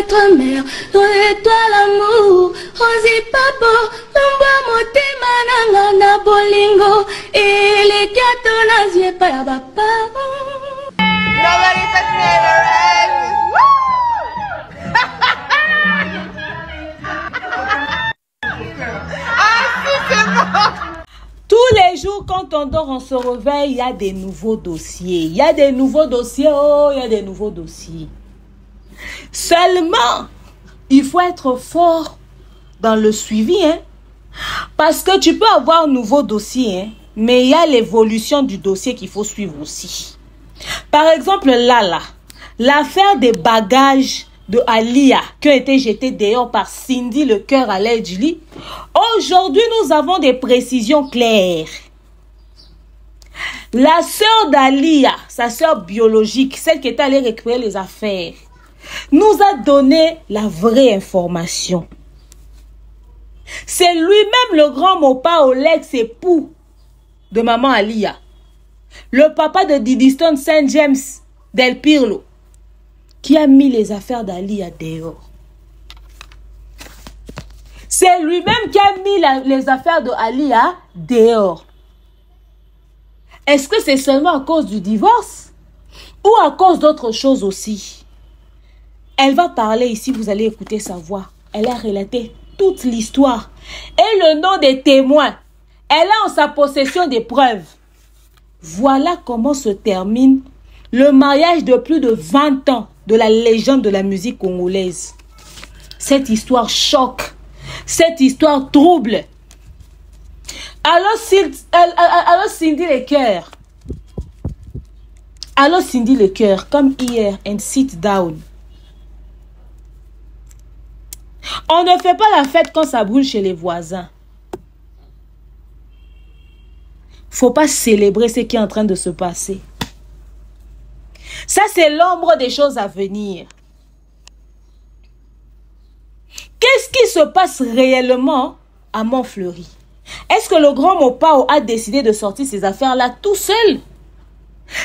être mère, donner toi l'amour. Rosi Pabo, l'ombre motema nanga na bolingo. Et les gâteaux n'aziez pas la papa. Nobody touch me ever right. Tous les jours, quand on dort, on se réveille, il y a des nouveaux dossiers. Il y a des nouveaux dossiers, oh, il y a des nouveaux dossiers. Seulement, il faut être fort dans le suivi, hein. Parce que tu peux avoir un nouveau dossier, hein, mais il y a l'évolution du dossier qu'il faut suivre aussi. Par exemple, là, l'affaire des bagages de Alia qui ont été jetés dehors par Cindy Le Cœur à Julie. Aujourd'hui, nous avons des précisions claires. La sœur d'Alia, sa sœur biologique, celle qui est allée récupérer les affaires, nous a donné la vraie information. C'est lui-même le grand Mopa Olex, époux de maman Alia. Le papa de Didiston Saint James Del Pirlo, qui a mis les affaires d'Alia dehors. C'est lui-même qui a mis les affaires de Alia dehors. Est-ce que c'est seulement à cause du divorce ou à cause d'autres choses aussi? Elle va parler ici, vous allez écouter sa voix. Elle a relaté toute l'histoire et le nom des témoins. Elle a en sa possession des preuves. Voilà comment se termine le mariage de plus de 20 ans de la légende de la musique congolaise. Cette histoire choque. Cette histoire trouble. Alors Cindy Le Cœur. Alors Cindy Le Cœur, come here and sit down. On ne fait pas la fête quand ça brûle chez les voisins. Faut pas célébrer ce qui est en train de se passer. Ça, c'est l'ombre des choses à venir. Qu'est-ce qui se passe réellement à Montfleury? Est-ce que le grand Mopao a décidé de sortir ces affaires-là tout seul?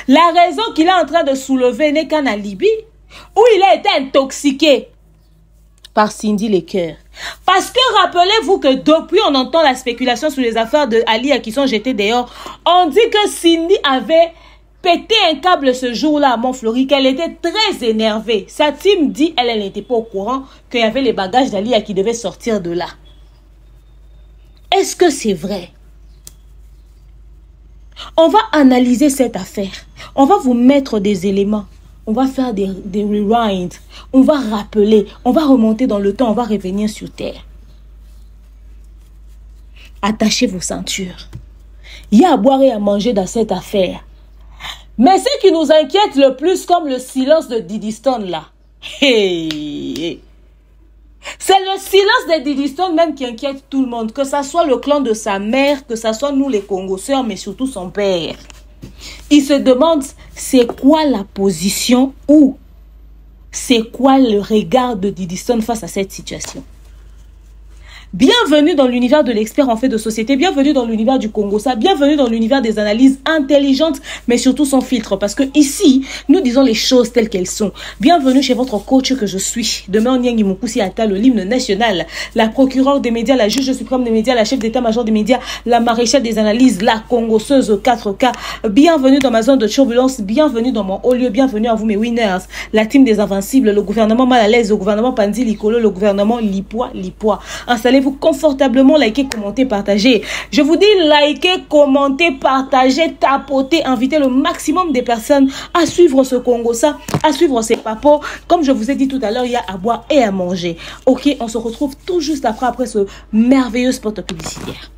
La raison qu'il est en train de soulever n'est qu'un alibi, où il a été intoxiqué par Cindy Le Cœur. Parce que rappelez-vous que depuis on entend la spéculation sur les affaires de Alia qui sont jetées dehors, on dit que Cindy avait pété un câble ce jour-là à Montfleury, qu'elle était très énervée. Sa team dit, elle n'était pas au courant qu'il y avait les bagages d'Alia qui devaient sortir de là. Est-ce que c'est vrai? On va analyser cette affaire. On va vous mettre des éléments. On va faire des rewinds. On va rappeler. On va remonter dans le temps. On va revenir sur terre. Attachez vos ceintures. Il y a à boire et à manger dans cette affaire. Mais ce qui nous inquiète le plus, comme le silence de Didiston là. Hey. C'est le silence de Didiston même qui inquiète tout le monde. Que ça soit le clan de sa mère, que ça soit nous les Congoseurs, mais surtout son père. Il se demande c'est quoi la position ou c'est quoi le regard de Didiston face à cette situation. Bienvenue dans l'univers de l'expert en fait de société, bienvenue dans l'univers du Congo, ça, bienvenue dans l'univers des analyses intelligentes, mais surtout sans filtre, parce que ici, nous disons les choses telles qu'elles sont. Bienvenue chez votre coach que je suis. Demain, Onyangi Mokoussi Attal, l'hymne national, la procureure des médias, la juge suprême des médias, la chef d'état-major des médias, la maréchale des analyses, la congosseuse 4K. Bienvenue dans ma zone de turbulence, bienvenue dans mon haut lieu, bienvenue à vous mes winners, la team des invincibles, le gouvernement mal à l'aise, le gouvernement Pandi Likolo, le gouvernement Lipois. Installez-vous confortablement, likez, commentez, partagez. Je vous dis likez, commentez, partagez, tapotez, invitez le maximum de personnes à suivre ce Congo, ça, à suivre ces papos. Comme je vous ai dit tout à l'heure, il y a à boire et à manger. Ok, on se retrouve tout juste après ce merveilleux spot publicitaire.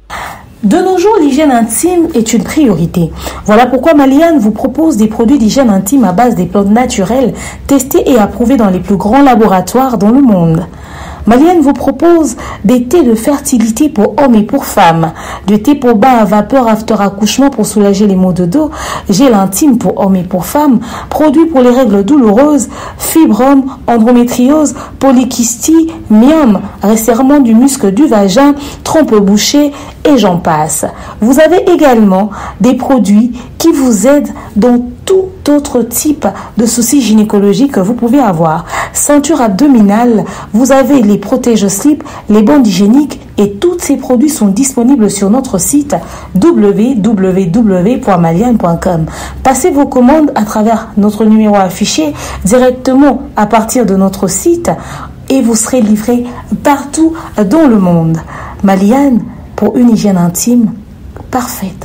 De nos jours, l'hygiène intime est une priorité. Voilà pourquoi Maliane vous propose des produits d'hygiène intime à base des plantes naturelles, testés et approuvés dans les plus grands laboratoires dans le monde. Maliane vous propose des thés de fertilité pour hommes et pour femmes, du thé pour bain à vapeur after accouchement pour soulager les maux de dos, gel intime pour hommes et pour femmes, produits pour les règles douloureuses, fibrome, endométriose, polykystie, myome, resserrement du muscle du vagin, trompe bouchée et j'en passe. Vous avez également des produits qui vous aident dans tout autre type de soucis gynécologiques que vous pouvez avoir. Ceinture abdominale, vous avez les protège-slip, les bandes hygiéniques et tous ces produits sont disponibles sur notre site www.maliane.com. Passez vos commandes à travers notre numéro affiché directement à partir de notre site et vous serez livré partout dans le monde. Maliane, pour une hygiène intime parfaite.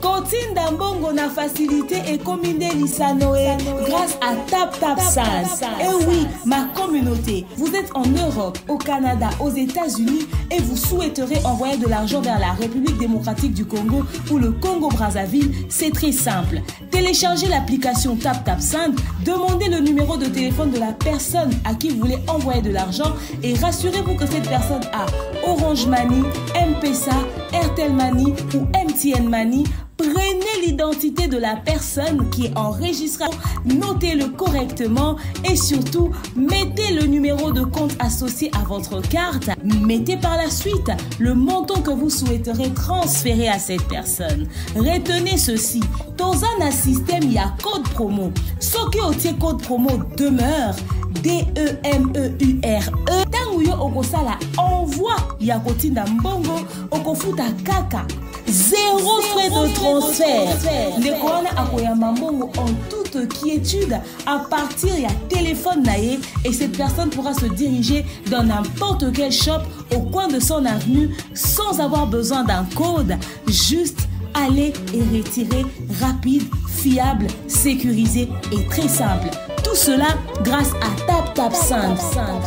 Continue d'ambongo na facilité et commune Lissanoé grâce à TapTapSend. Et oui, ma communauté, vous êtes en Europe, au Canada, aux États-Unis et vous souhaiterez envoyer de l'argent vers la République démocratique du Congo ou le Congo-Brazzaville, c'est très simple. Téléchargez l'application TapTapSend, demandez le numéro de téléphone de la personne à qui vous voulez envoyer de l'argent et rassurez-vous que cette personne a Orange Money, M-Pesa, Airtel Money ou MTN Money. Prenez l'identité de la personne qui est enregistrée, notez-le correctement et surtout, mettez le numéro de compte associé à votre carte. Mettez par la suite le montant que vous souhaiterez transférer à cette personne. Retenez ceci, dans un système, il y a code promo. Ce qui est code promo demeure, DEMEURE. Tanguyo okosala envoi ya kotinda mbongo okofuta kaka. Zéro frais de transfert. Ndekona akoyamba mbongo en toute quiétude à partir ya téléphone naé et cette personne pourra se diriger dans n'importe quel shop au coin de son avenue sans avoir besoin d'un code. Juste aller et retirer rapide, fiable, sécurisé et très simple. Tout cela grâce à TapTapSend.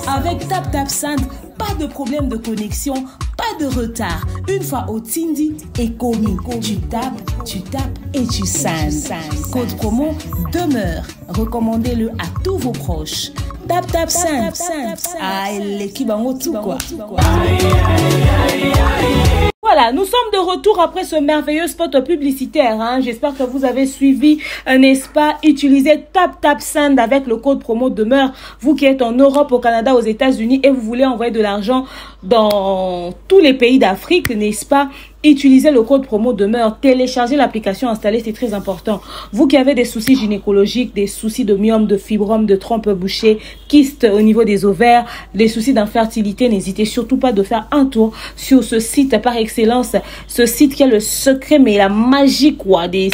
Avec TapTapSend, pas de problème de connexion, pas de retard. Une fois au Tindi et commis, tu tapes et tu sends. Code promo demeure. Recommandez-le à tous vos proches. TapTapSend. Ah, l'équipe en tout quoi. Voilà, nous sommes de retour après ce merveilleux spot publicitaire. J'espère que vous avez suivi, n'est-ce pas? Utilisez TapTapSend avec le code promo demeure. Vous qui êtes en Europe, au Canada, aux États-Unis et vous voulez envoyer de l'argent dans tous les pays d'Afrique, n'est-ce pas? Utilisez le code promo demeure, téléchargez l'application, installée, c'est très important. Vous qui avez des soucis gynécologiques, des soucis de myome, de fibrome, de trompe bouchée, kyste au niveau des ovaires, des soucis d'infertilité, n'hésitez surtout pas de faire un tour sur ce site par excellence, ce site qui est le secret mais la magie quoi des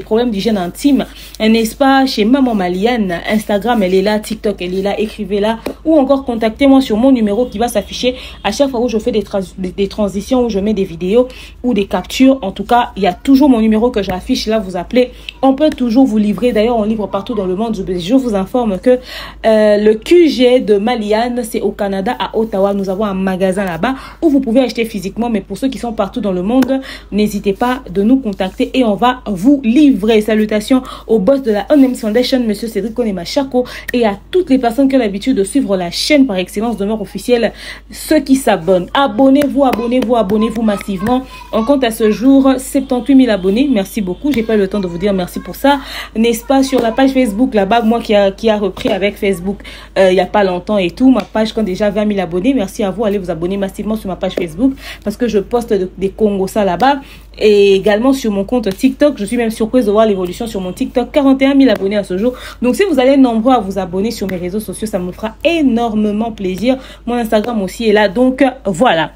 problèmes d'hygiène intime, n'est-ce pas? Chez Maman Maliane, Instagram elle est là, TikTok elle est là, écrivez-la ou encore contactez-moi sur mon numéro qui va s'afficher à chaque fois où je fais des transitions, où je mets des vidéos ou des captures. En tout cas, il y a toujours mon numéro que j'affiche là, vous appelez, on peut toujours vous livrer. D'ailleurs, on livre partout dans le monde. Je vous informe que le QG de Maliane, c'est au Canada, à Ottawa. Nous avons un magasin là-bas où vous pouvez acheter physiquement, mais pour ceux qui sont partout dans le monde, n'hésitez pas de nous contacter et on va vous livrer. Salutations au boss de la Onems Foundation, monsieur Cédric Konemachako, et à toutes les personnes qui ont l'habitude de suivre la chaîne par excellence demeure officielle, ceux qui s'abonnent. Abonnez-vous massivement. On compte à ce jour 78 000 abonnés. Merci beaucoup. J'ai pas eu le temps de vous dire merci pour ça. N'est-ce pas? Sur la page Facebook là-bas, moi qui a repris avec Facebook il y a pas longtemps et tout. Ma page compte déjà 20 000 abonnés. Merci à vous. Allez vous abonner massivement sur ma page Facebook parce que je poste des Congosa là-bas. Et également sur mon compte TikTok. Je suis même surprise de voir l'évolution sur mon TikTok. 41 000 abonnés à ce jour. Donc si vous allez nombreux à vous abonner sur mes réseaux sociaux, ça me fera énormément plaisir. Mon Instagram aussi est là. Donc voilà.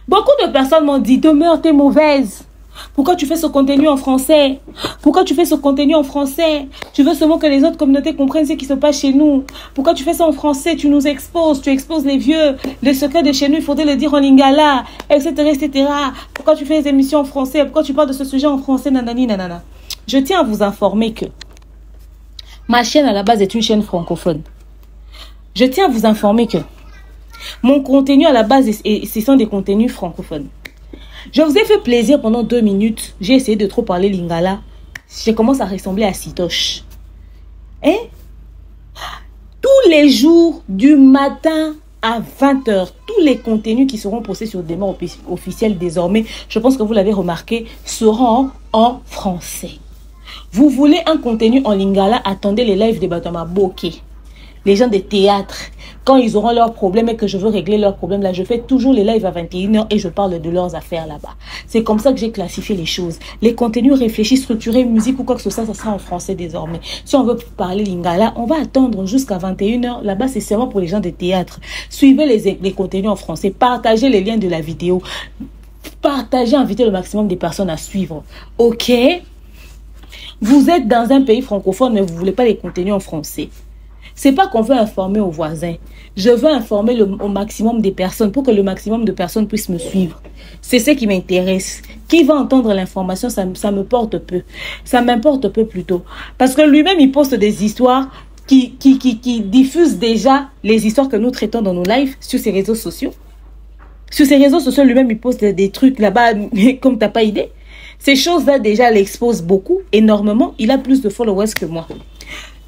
Beaucoup de personnes m'ont dit, demeure, t'es mauvaise. Pourquoi tu fais ce contenu en français? Pourquoi tu fais ce contenu en français? Tu veux seulement que les autres communautés comprennent ce qui se passe chez nous. Pourquoi tu fais ça en français? Tu nous exposes, tu exposes les vieux. Les secrets de chez nous, il faudrait le dire en lingala, etc., etc. Pourquoi tu fais les émissions en français? Pourquoi tu parles de ce sujet en français? Nanani, nanana. Je tiens à vous informer que ma chaîne à la base est une chaîne francophone. Je tiens à vous informer que mon contenu à la base, ce sont des contenus francophones. Je vous ai fait plaisir pendant 2 minutes. J'ai essayé de trop parler lingala. Je commence à ressembler à Sitoche. Hein? Tous les jours du matin à 20 h, tous les contenus qui seront postés sur Demeure officiel désormais, je pense que vous l'avez remarqué, seront en français. Vous voulez un contenu en lingala, attendez les lives de Batama Bokeh. les gens des théâtres, quand ils auront leurs problèmes et que je veux régler leurs problèmes, là, je fais toujours les lives à 21h et je parle de leurs affaires là-bas. C'est comme ça que j'ai classifié les choses. Les contenus réfléchis, structurés, musique ou quoi que ce soit, ça sera en français désormais. Si on veut parler lingala, on va attendre jusqu'à 21h. Là-bas, c'est seulement pour les gens des théâtres. Suivez les contenus en français. Partagez les liens de la vidéo. Partagez, invitez le maximum des personnes à suivre. Ok? Vous êtes dans un pays francophone, mais vous ne voulez pas les contenus en français. C'est pas qu'on veut informer aux voisins. Je veux informer au maximum des personnes pour que le maximum de personnes puissent me suivre. C'est ce qui m'intéresse. Qui va entendre l'information, ça me porte peu. Ça m'importe peu plutôt. Parce que lui-même, il poste des histoires qui diffusent déjà les histoires que nous traitons dans nos lives sur ses réseaux sociaux. Sur ses réseaux sociaux, lui-même, il poste des trucs là-bas, comme t'as pas idée. Ces choses-là, déjà, l'exposent beaucoup, énormément. Il a plus de followers que moi.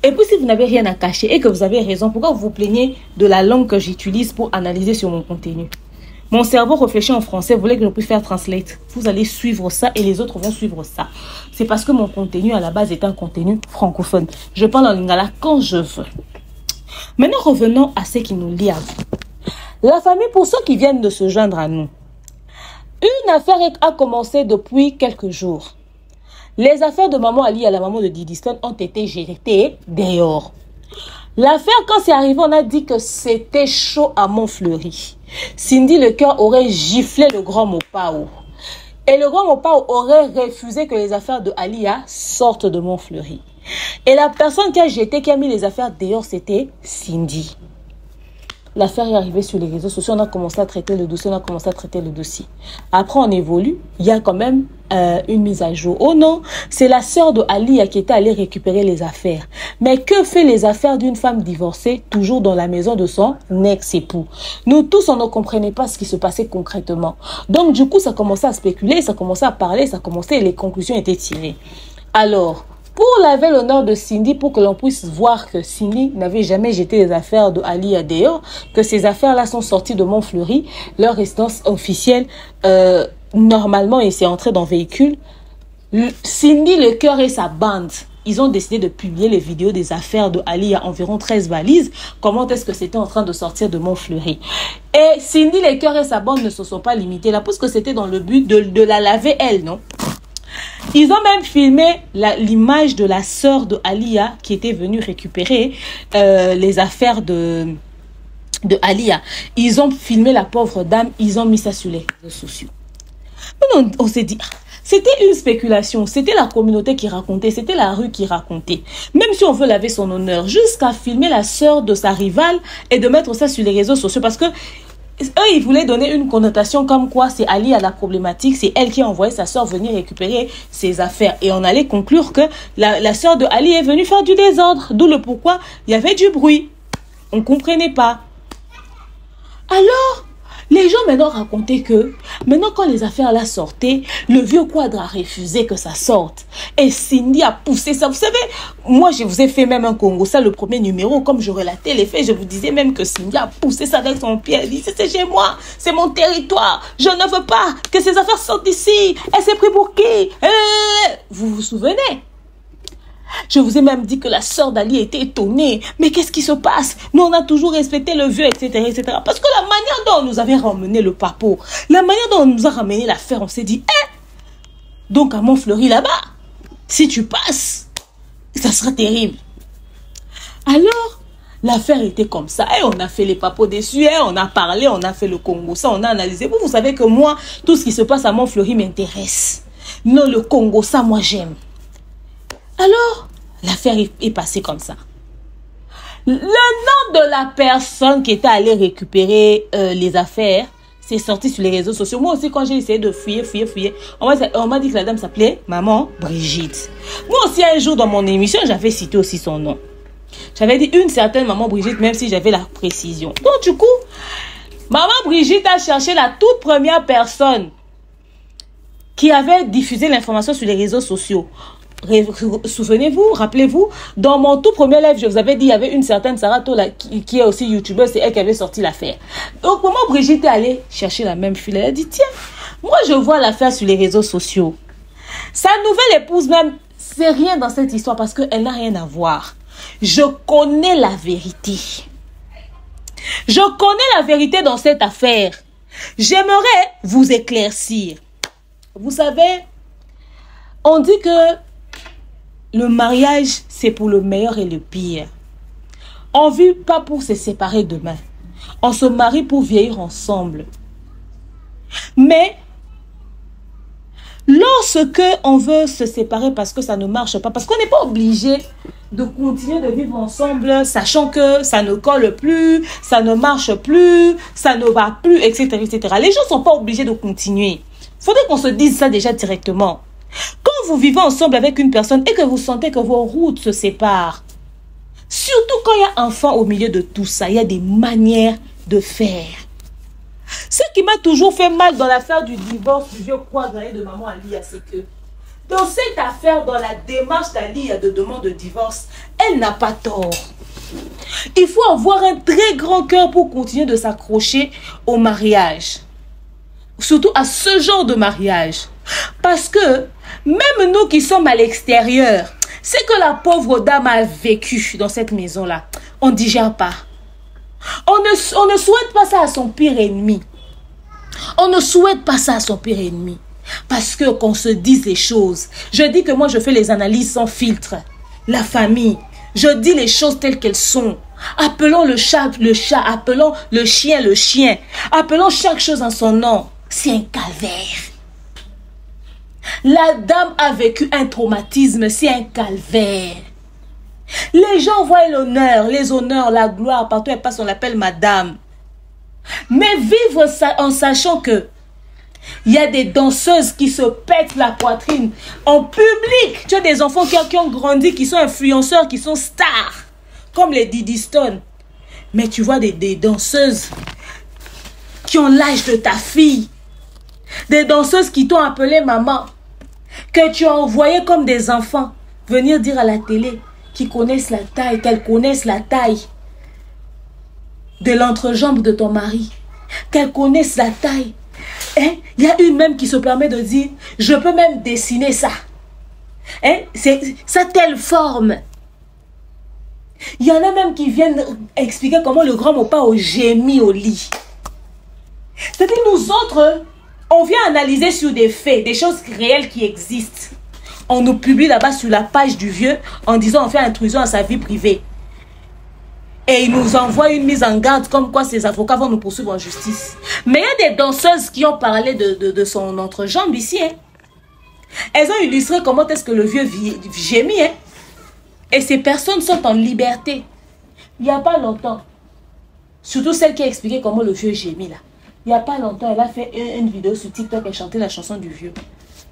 Et puis, si vous n'avez rien à cacher et que vous avez raison, pourquoi vous vous plaignez de la langue que j'utilise pour analyser sur mon contenu? Mon cerveau réfléchit en français, vous voulez que je puisse faire translate. Vous allez suivre ça et les autres vont suivre ça. C'est parce que mon contenu, à la base, est un contenu francophone. Je parle en lingala quand je veux. Maintenant, revenons à ce qui nous lie à vous. La famille, pour ceux qui viennent de se joindre à nous, une affaire a commencé depuis quelques jours. Les affaires de maman Ali et la maman de Diddy Stone ont été jetées dehors. L'affaire, quand c'est arrivé, on a dit que c'était chaud à Montfleury. Cindy Lecœur aurait giflé le grand Mopao. Et le grand Mopao aurait refusé que les affaires de Alia sortent de Montfleury. Et la personne qui a mis les affaires dehors, c'était Cindy. L'affaire est arrivée sur les réseaux sociaux, on a commencé à traiter le dossier, Après, on évolue, il y a quand même une mise à jour. Oh non, c'est la sœur de Ali qui était allée récupérer les affaires. Mais que fait les affaires d'une femme divorcée, toujours dans la maison de son ex-époux? Nous tous, on ne comprenait pas ce qui se passait concrètement. Donc, du coup, ça commençait à spéculer, ça commençait à parler, et les conclusions étaient tirées. Alors, pour laver l'honneur de Cindy, pour que l'on puisse voir que Cindy n'avait jamais jeté les affaires de Ali à dehors, que ces affaires-là sont sorties de Montfleury, leur résidence officielle, normalement, et c'est entré dans le véhicule. Cindy Lecœur et sa bande, ils ont décidé de publier les vidéos des affaires de Ali à environ 13 valises. Comment est-ce que c'était en train de sortir de Montfleury? Et Cindy Lecœur et sa bande ne se sont pas limités là, parce que c'était dans le but de la laver elle, non? Ils ont même filmé l'image de la sœur de Alia qui était venue récupérer les affaires de Alia. Ils ont filmé la pauvre dame, ils ont mis ça sur les réseaux sociaux. On s'est dit, c'était une spéculation, c'était la communauté qui racontait, c'était la rue qui racontait. Même si on veut laver son honneur, jusqu'à filmer la sœur de sa rivale et de mettre ça sur les réseaux sociaux parce que eux, ils voulaient donner une connotation comme quoi c'est Ali à la problématique, c'est elle qui a envoyé sa sœur venir récupérer ses affaires. Et on allait conclure que la sœur de Ali est venue faire du désordre. D'où le pourquoi il y avait du bruit. On ne comprenait pas. Alors, les gens maintenant racontaient que, maintenant quand les affaires là sortaient, le vieux Quadra a refusé que ça sorte. Et Cindy a poussé ça. Vous savez, moi je vous ai fait même un Congo, ça le premier numéro, comme je relatais les faits, je vous disais même que Cindy a poussé ça avec son pied. Elle dit, c'est chez moi, c'est mon territoire, je ne veux pas que ces affaires sortent d'ici. Elle s'est pris pour qui? Vous vous souvenez? Je vous ai même dit que la sœur d'Ali était étonnée. Mais qu'est-ce qui se passe? Nous, on a toujours respecté le vieux, etc., etc. Parce que la manière dont on nous avait ramené le papo, la manière dont on nous a ramené l'affaire, on s'est dit, donc à Montfleury là-bas, si tu passes, ça sera terrible. Alors, l'affaire était comme ça. Et on a fait les papos dessus, on a parlé, on a fait le Congo, ça, on a analysé. Vous savez que moi, tout ce qui se passe à Montfleury m'intéresse. Non, le Congo, ça, moi, j'aime. Alors, l'affaire est passée comme ça. Le nom de la personne qui était allée récupérer les affaires, c'est sorti sur les réseaux sociaux. Moi aussi, quand j'ai essayé de fouiller, on m'a dit que la dame s'appelait Maman Brigitte. Moi aussi, un jour dans mon émission, j'avais cité aussi son nom. J'avais dit une certaine Maman Brigitte, même si j'avais la précision. Donc, du coup, Maman Brigitte a cherché la toute première personne qui avait diffusé l'information sur les réseaux sociaux. Souvenez-vous, rappelez-vous, dans mon tout premier live, je vous avais dit, il y avait une certaine Sarah Tola qui est aussi youtubeuse, c'est elle qui avait sorti l'affaire. Donc, maman Brigitte est allée chercher la même fille. Elle a dit, tiens, moi je vois l'affaire sur les réseaux sociaux. Sa nouvelle épouse même, c'est rien dans cette histoire parce qu'elle n'a rien à voir. je connais la vérité. Je connais la vérité dans cette affaire. J'aimerais vous éclaircir. Vous savez, on dit que le mariage, c'est pour le meilleur et le pire. On ne vit pas pour se séparer demain. On se marie pour vieillir ensemble. Mais lorsque on veut se séparer parce que ça ne marche pas, parce qu'on n'est pas obligé de continuer de vivre ensemble, sachant que ça ne colle plus, ça ne marche plus, ça ne va plus, etc., etc. Les gens ne sont pas obligés de continuer. Il faudrait qu'on se dise ça déjà directement. Quand vous vivez ensemble avec une personne et que vous sentez que vos routes se séparent, surtout quand il y a un enfant au milieu de tout ça, il y a des manières de faire. Ce qui m'a toujours fait mal dans l'affaire du divorce du vieux croisé de maman Alia, c'est que dans cette affaire, dans la démarche d'Alia de demande de divorce, elle n'a pas tort. Il faut avoir un très grand cœur pour continuer de s'accrocher au mariage. Surtout à ce genre de mariage. Parce que même nous qui sommes à l'extérieur, c'est que la pauvre dame a vécu dans cette maison-là. On ne digère pas. On ne souhaite pas ça à son pire ennemi. On ne souhaite pas ça à son pire ennemi. Parce que qu'on se dise les choses. Je dis que moi je fais les analyses sans filtre. La famille. Je dis les choses telles qu'elles sont. Appelons le chat, appelons le chien. Appelons chaque chose en son nom. C'est un calvaire. La dame a vécu un traumatisme, c'est un calvaire. Les gens voient l'honneur, les honneurs, la gloire, partout elle passe, on l'appelle madame. Mais vivre ça en sachant que il y a des danseuses qui se pètent la poitrine en public. Tu as des enfants qui ont grandi, qui sont influenceurs, qui sont stars, comme les Diddy Stone. Mais tu vois des danseuses qui ont l'âge de ta fille. Des danseuses qui t'ont appelé maman. Que tu as envoyé comme des enfants venir dire à la télé qu'ils connaissent la taille, qu'elles connaissent la taille de l'entrejambe de ton mari. Qu'elles connaissent la taille. Hein? Il y a une même qui se permet de dire, je peux même dessiner ça. Hein? Ça telle forme. Il y en a même qui viennent expliquer comment le grand Mopa a gémi au lit. C'est-à-dire nous autres, on vient analyser sur des faits, des choses réelles qui existent. On nous publie là-bas sur la page du vieux en disant on fait intrusion à sa vie privée. Et il nous envoie une mise en garde comme quoi ses avocats vont nous poursuivre en justice. Mais il y a des danseuses qui ont parlé de son entrejambe ici. Hein. Elles ont illustré comment est-ce que le vieux gémit. Hein. Et ces personnes sont en liberté. Il n'y a pas longtemps. Surtout celle qui a expliqué comment le vieux gémit là. Il n'y a pas longtemps, elle a fait une vidéo sur TikTok et chanté la chanson du vieux.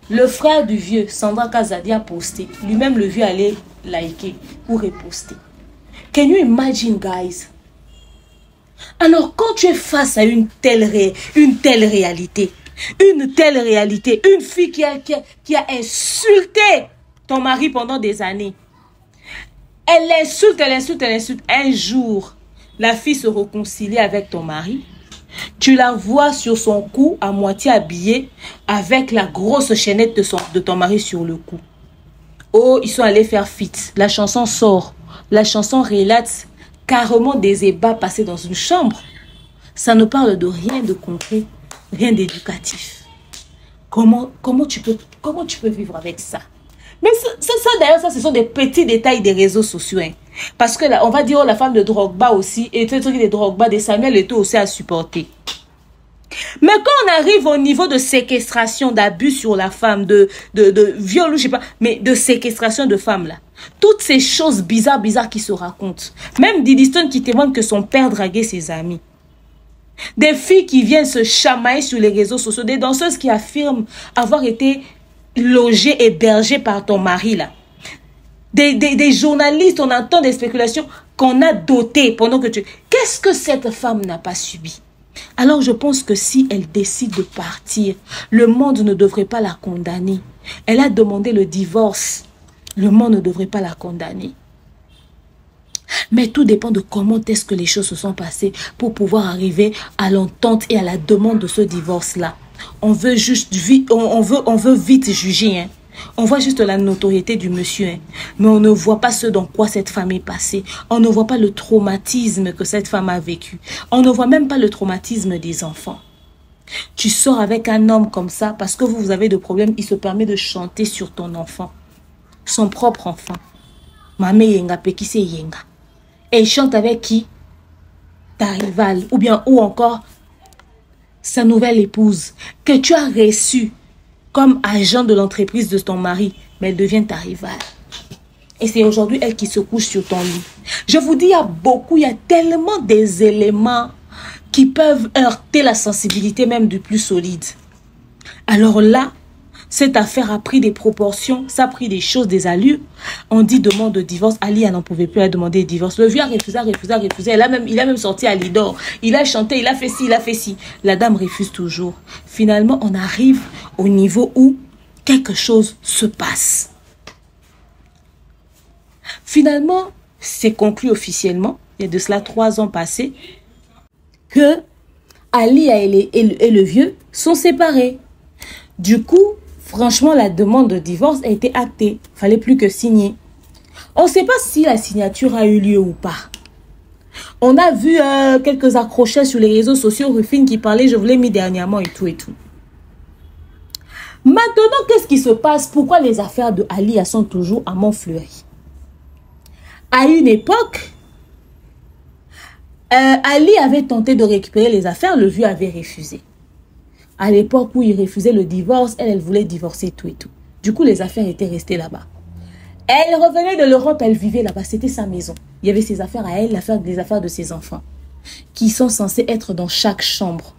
Le frère du vieux, Sandra Kazadi, a posté. Lui-même, le vieux allait liker ou reposter. Can you imagine, guys? Alors, quand tu es face à une telle réalité, une fille qui a insulté ton mari pendant des années, elle l'insulte. Un jour, la fille se réconcilie avec ton mari. Tu la vois sur son cou, à moitié habillée, avec la grosse chaînette de ton mari sur le cou. Oh, ils sont allés faire fit. La chanson sort. La chanson relate carrément des ébats passés dans une chambre. Ça ne parle de rien de concret, rien d'éducatif. Comment tu peux vivre avec ça? Mais ça d'ailleurs, ça, ce sont des petits détails des réseaux sociaux. Hein. Parce que là, on va dire, oh, la femme de Drogba aussi, et tout truc de Drogba, de Samuel Eto'o aussi à supporter. Mais quand on arrive au niveau de séquestration, d'abus sur la femme, de viol, je sais pas, mais de séquestration de femmes là, toutes ces choses bizarres qui se racontent. Même Diddy Stone qui témoigne que son père draguait ses amis. Des filles qui viennent se chamailler sur les réseaux sociaux, des danseuses qui affirment avoir été logées, hébergées par ton mari là. Des journalistes, on entend des spéculations qu'on a dotées pendant que tu... Qu'est-ce que cette femme n'a pas subi? Alors je pense que si elle décide de partir, le monde ne devrait pas la condamner. Elle a demandé le divorce. Le monde ne devrait pas la condamner. Mais tout dépend de comment est-ce que les choses se sont passées pour pouvoir arriver à l'entente et à la demande de ce divorce-là. On veut juste on veut vite juger. Hein. On voit juste la notoriété du monsieur, hein. Mais on ne voit pas ce dans quoi cette femme est passée. On ne voit pas le traumatisme que cette femme a vécu. On ne voit même pas le traumatisme des enfants. Tu sors avec un homme comme ça parce que vous avez de problèmes, il se permet de chanter sur ton enfant. Son propre enfant. Mame yenga pekise yenga. Et il chante avec qui? Ta rivale. Ou encore sa nouvelle épouse. Que tu as reçue comme agent de l'entreprise de ton mari. Mais elle devient ta rivale. Et c'est aujourd'hui elle qui se couche sur ton lit. Je vous dis, il y a tellement des éléments qui peuvent heurter la sensibilité même du plus solide. Alors là, cette affaire a pris des proportions, ça a pris des choses, des allures. On dit demande de divorce. Ali, elle n'en pouvait plus, elle demandé le divorce. Le vieux a refusé. Il a même sorti à Lidor. Il a chanté, il a fait ci. La dame refuse toujours. Finalement, on arrive au niveau où quelque chose se passe. Finalement, c'est conclu officiellement, il y a de cela 3 ans passés, que Ali et le vieux sont séparés. Du coup, franchement, la demande de divorce a été actée. Il ne fallait plus que signer. On ne sait pas si la signature a eu lieu ou pas. On a vu quelques accrochages sur les réseaux sociaux, Rufine qui parlait, je vous l'ai mis dernièrement et tout. Maintenant, qu'est-ce qui se passe? Pourquoi les affaires de Ali sont toujours à Montfleury? À une époque, Ali avait tenté de récupérer les affaires, le vieux avait refusé. À l'époque où il refusait le divorce, elle voulait divorcer tout et tout. Du coup, les affaires étaient restées là-bas. Elle revenait de l'Europe, elle vivait là-bas, c'était sa maison. Il y avait ses affaires à elle, les affaires de ses enfants, qui sont censés être dans chaque chambre.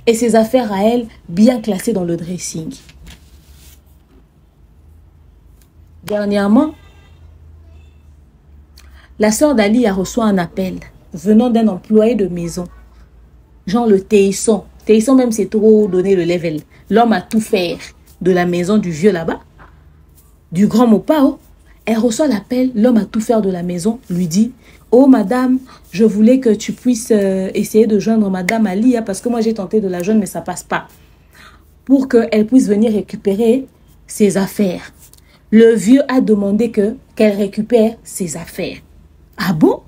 Et ses affaires à elle, bien classées dans le dressing. Dernièrement, la sœur d'Ali a reçu un appel venant d'un employé de maison. Genre le Téisson. Téisson même c'est trop donné le level. L'homme a tout fait de la maison du vieux là-bas. Du grand Mopao. Elle reçoit l'appel. L'homme a tout fait de la maison. Lui dit, oh madame, je voulais que tu puisses essayer de joindre madame Ali. Parce que moi j'ai tenté de la joindre mais ça passe pas. Pour qu'elle puisse venir récupérer ses affaires. Le vieux a demandé qu'elle récupère ses affaires. Ah bon?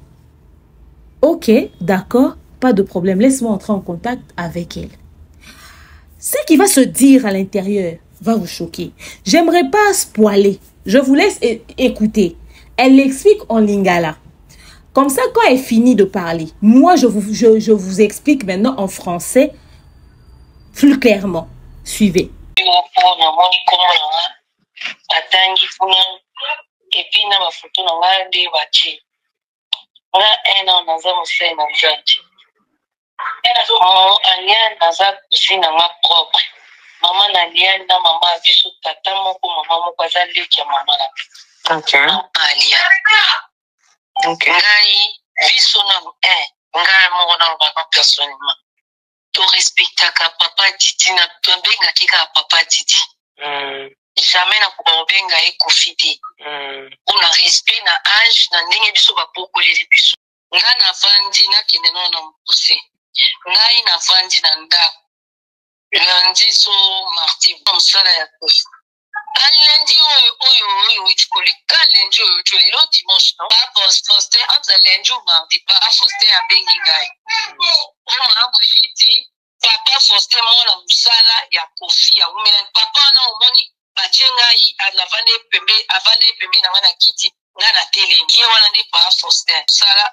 Ok, d'accord, pas de problème. Laisse-moi entrer en contact avec elle. Ce qui va se dire à l'intérieur va vous choquer. J'aimerais pas spoiler. Je vous laisse écouter. Elle l'explique en lingala. Comme ça, quand elle finit de parler, moi, je vous explique maintenant en français plus clairement. Suivez. Maman na lia na maman biso tata moko maman moko azali ya maman na. OK. Alia. OK. Ngai biso na ngai moko na ba personnellement. To respectaka papa Didi na tobenga kika papa Didi. Jamais na kubenga ekofiti. Una respect na âge na ndenge biso ba pokoleli biso. Ngai na vandi na kineno na mpuse. Ngai na vandi na ndako. Lundi so mardi mosala ya kofi. Lundi oyo itikoleka lundi oyo tolelo dimanche no. Ba poste entre lundi ou mardi ba poste ya bengi ngai. Oma Brigitte papa poste mona mosala ya kofi ya umela papa na omoni batie ngai avande pembe na ngana kiti ngana tele ye wana ndi pa poste sala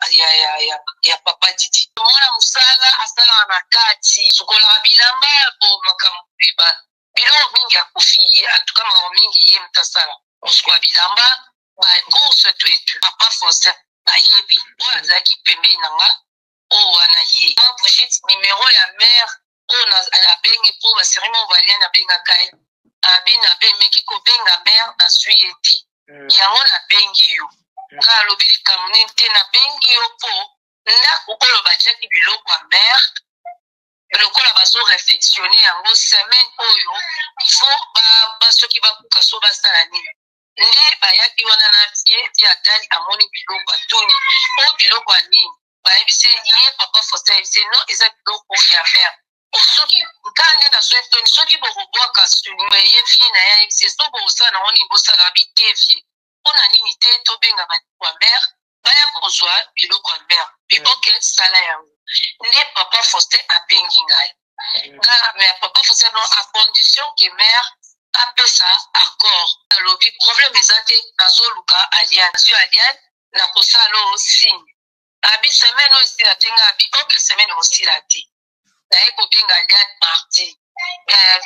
ya papa Didi. Mona mosala asala na kati sukola bilamba po makambo biloko mingi ya kofi atuka makambo mingi ye mtasala usikwa bilamba ba course tu papa foster bayebi oyo azalaki pembeni na nga oyo wana ye Brigitte numero ya mère oyo abengi mpo baserima ovalienne abengaka ye abina abemeki kobenga mère nazwi ye te yango nabengi yo nga alobi likambo nini te nabengi yo mpo ndako oyo batiaki biloko ya mère lokola bazo réflexionne yango semaine oyo ifo basoki bakuka so basala nini nde bayaki wana na tie atali amoni biloko atuni oyo biloko ya nini bayebise ye papa Foster yebise no eza biloko ya mère soki nkande na zoetoni soki bokobwaka meye vie na ya eseso bosala nango nini bosala bite vie mpona nini te tobenga ba mare baya kozwa biloko ya mare biboke sala yango nde papa Faustin abengi ngai mais papa Faustin non à condition que mare apesa accord alobi problème eza te nazoluka aliane nazwi aliane nakosala oyo signe abi semaine oyo esila te ngai abi oke semaine osila te naye kobenga aliane mardi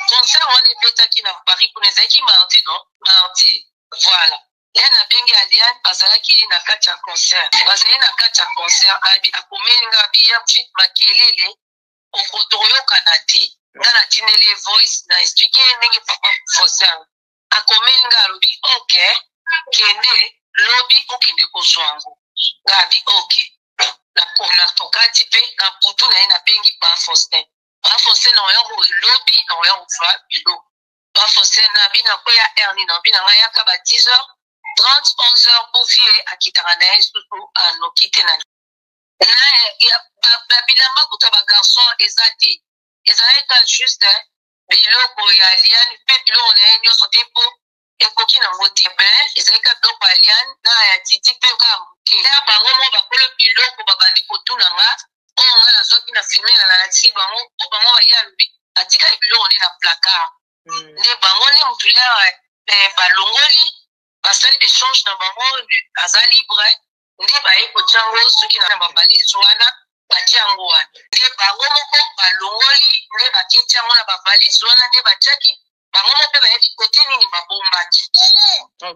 concert wana ebetaki na Paris kuna ezalaki mardi non mardi voilà ye nabengi aliane bazalaki na kati ya concert bazali na kati ya concert abi akomeli nga abi ya fit makelele okotoyokana te nga natindeli voice na explike ndenge papa Faustin akomeli nga alobi ok kende lobi okende kozwango nga abi ok natokati mpe na butu na ye nabengi papa Faustin na oya lobi na oya kofa biloko papa Faustin nabi nakoya erni nabi na ngai yaka ba 10h30 11h po vie akitaka na ye susu anoki te na babilamba kuta bagarçon eza te ezalaka juste biloko ya aliane mpe biloko na ye nyonso te mpo ekoki nango te ezalaka biloko ya aliane na ya titi mpe kaka moke ya bango mo bakolo biloko babandi kotuna nga oyo nga nazwaki na filme na nalakisi bango mpo bango baye alobi atikali biloko nde na placard nde bango nde motulia balongoli basali bechange na bango aza libre nde baye kotiango soki na bavalise wana batiango wana nde bango moko balongoli nde baketiango na bavalise wana nde batiaki bango mo mpe bayebi kote nini babombaki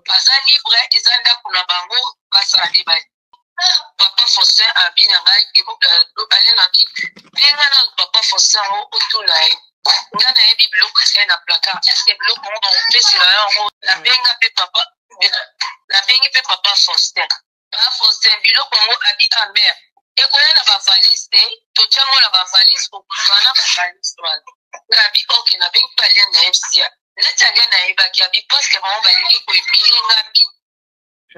baza libre eza ndako na bango basala nde bali papa Faustin abi na ngai ale nabi benga na papa Faustin ngo otuna ye nga nayebi biloko asali na placard eske biloko ngo bangopesela yango nabenga mpe papa nabengi mpe papa Faustin biloko yango abi amere ekoya na bavalise te totiango na bavalise kokutwana bavalise wana ngabi ok nabengi mpe alia nayebisia neti alia nayebaki abi paske bango balingi koebile ngambi